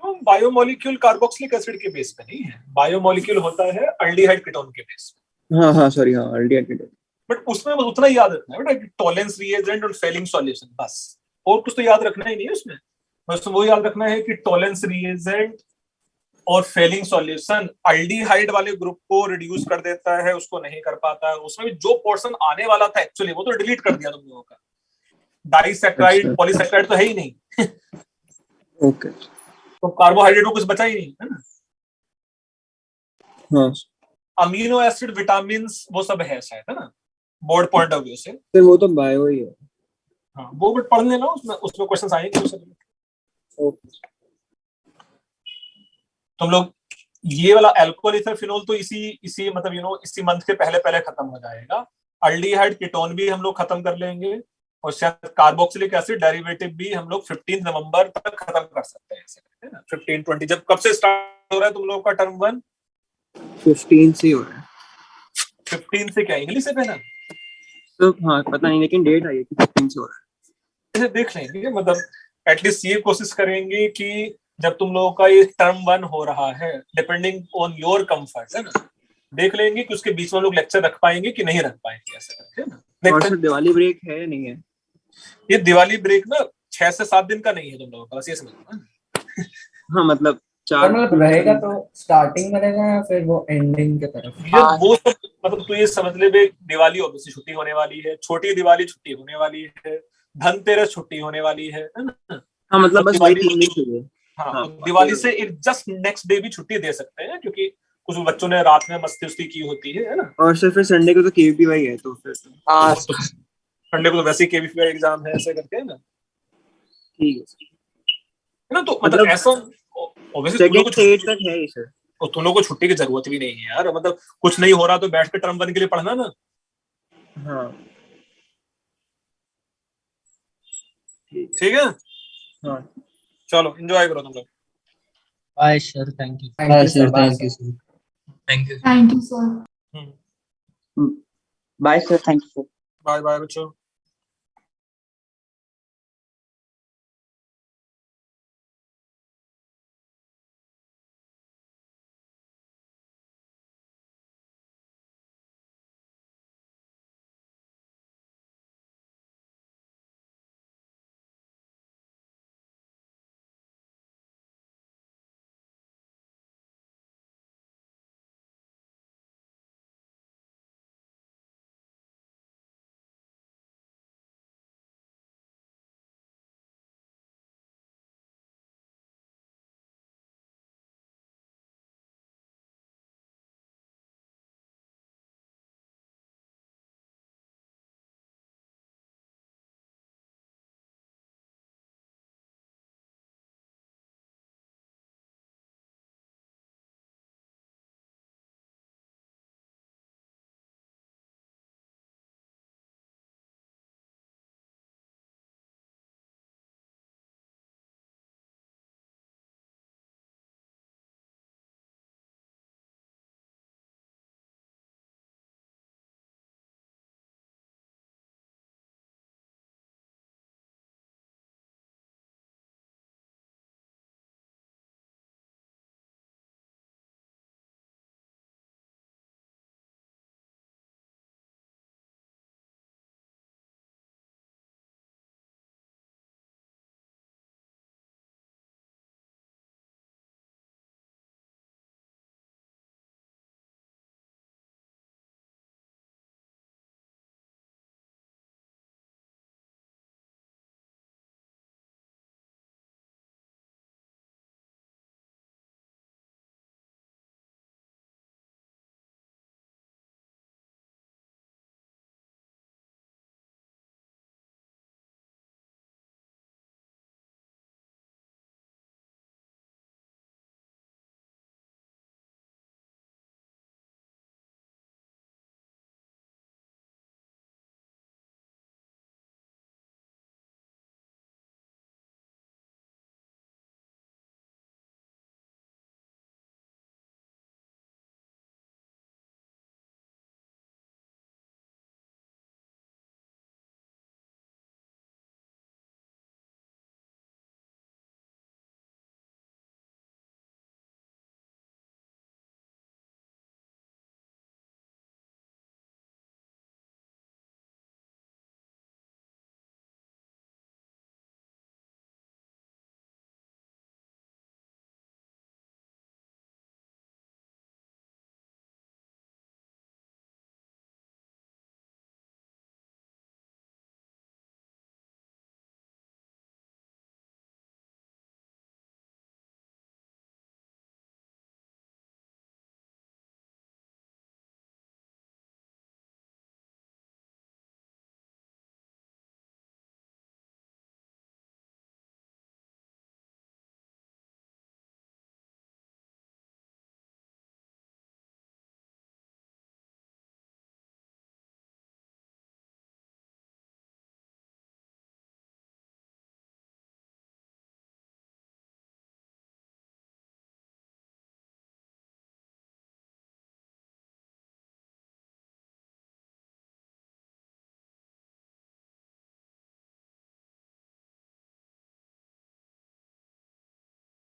क्यों? बायोमोलिक्यूल कार्बोक्सिलिक एसिड के बेस पे नहीं है, बायोमोलिक्यूल होता है अल्डिहाइड कीटोन के बेस पे। हाँ सॉरी, हाँ अल्डिहाइड। बट उसमें बस उतना ही याद रखना है बेटा, टॉलेंस रिएजेंट और फेलिंग सॉल्यूशन, बस। और कुछ तो याद रखना ही नहीं है उसमें, बस वो याद रखना है कि टॉलेंस रिएजेंट और फेलिंग सॉल्यूशन अल्डिहाइड वाले ग्रुप को रिड्यूस कर देता है, उसको नहीं कर पाता है। उसमें भी जो पोर्शन आने वाला था एक्चुअली वो तो डिलीट कर दिया तुम लोगों का। डाइसैकेराइड पॉलीसैकेराइड तो है ही नहीं। ओके, तो कार्बोहाइड्रेट को कुछ बचा ही नहीं, है ना। हाँ अमीनो एसिड, विटामिन वो सब है शायद, है ना, बोर्ड पॉइंट ऑफ व्यू से। सर वो तो बायो ही है। हाँ वो बट पढ़ लेना, उसमें क्वेश्चंस आएंगे उस सब। ओके, तुम लोग ये वाला अल्कोहल ईथर फिनोल तो इसी मतलब इसी मंथ के पहले खत्म हो जाएगा। अल्डिहाइड कीटोन भी हम लोग खत्म कर लेंगे, और शायद कार्बोक्सिलिक एसिड डेरिवेटिव भी हम लोग 15 नवंबर तक खत्म कर सकते हैं, ऐसे करके ना। 15-20 जब कब से स्टार्ट हो रहा है तुम लोगों का टर्म 1? 15 से हो रहा है। 15 से क्या इंग्लिश से पहला? तो हाँ पता नहीं, लेकिन डेट आई है कि 15 से हो रहा है। इसे देख लेंगे, मतलब एटलीस्ट ये कोशिश करेंगे कि जब तुम लोगों का ये टर्म 1 हो रहा है, डिपेंडिंग ऑन योर कंफर्ट, है ना, देख लेंगे कि उसके बीच में लोग लेक्चर रख पाएंगे कि नहीं रख पाएंगे, ऐसे करके ना। और सर दिवाली ब्रेक है या नहीं है? ये दिवाली ब्रेक ना 6 से 7 दिन का नहीं है तुम लोगों का, बस ये समझो। हाँ मतलब और मतलब रहेगा तो स्टार्टिंग में रहेगा या फिर वो एंडिंग की तरफ? ये वो सब मतलब तू ये समझ ले बे, दिवाली ऑब्वियसली छुट्टी होने वाली है, छोटी दिवाली छुट्टी होने वाली है, धनतेरस छुट्टी होने वाली है ना। हाँ मतलब बस वही दिवाली 3 दिन चाहिए। हाँ, तो दिवाली से एक जस्ट नेक्स्ट डे भी छुट्टी दे सकते हैं, क्योंकि कुछ बच्चों ने रात में मस्ती उस्ती की होती है ना। और सर फिर संडे को तो केवीपीवाई है, तो फिर संडे को तो वैसे ही केवीपीवाई एग्जाम है, ऐसे करके ना। ठीक है ना, तो मतलब ऐसा ऑब्वियसली तुम लोग को सेकंड तक है सर, और तुम लोग को छुट्टी की जरूरत भी नहीं है यार, मतलब कुछ नहीं हो रहा तो बैठ के टर्म 1 के लिए पढ़ना ना। हाँ ठीक है, हाँ। चलो एंजॉय करो तुम लोग। Bye sir, thank you. Thank you, sir. Thank you sir. Thank you sir. Bye sir, thank you. Bye bye बच्चों।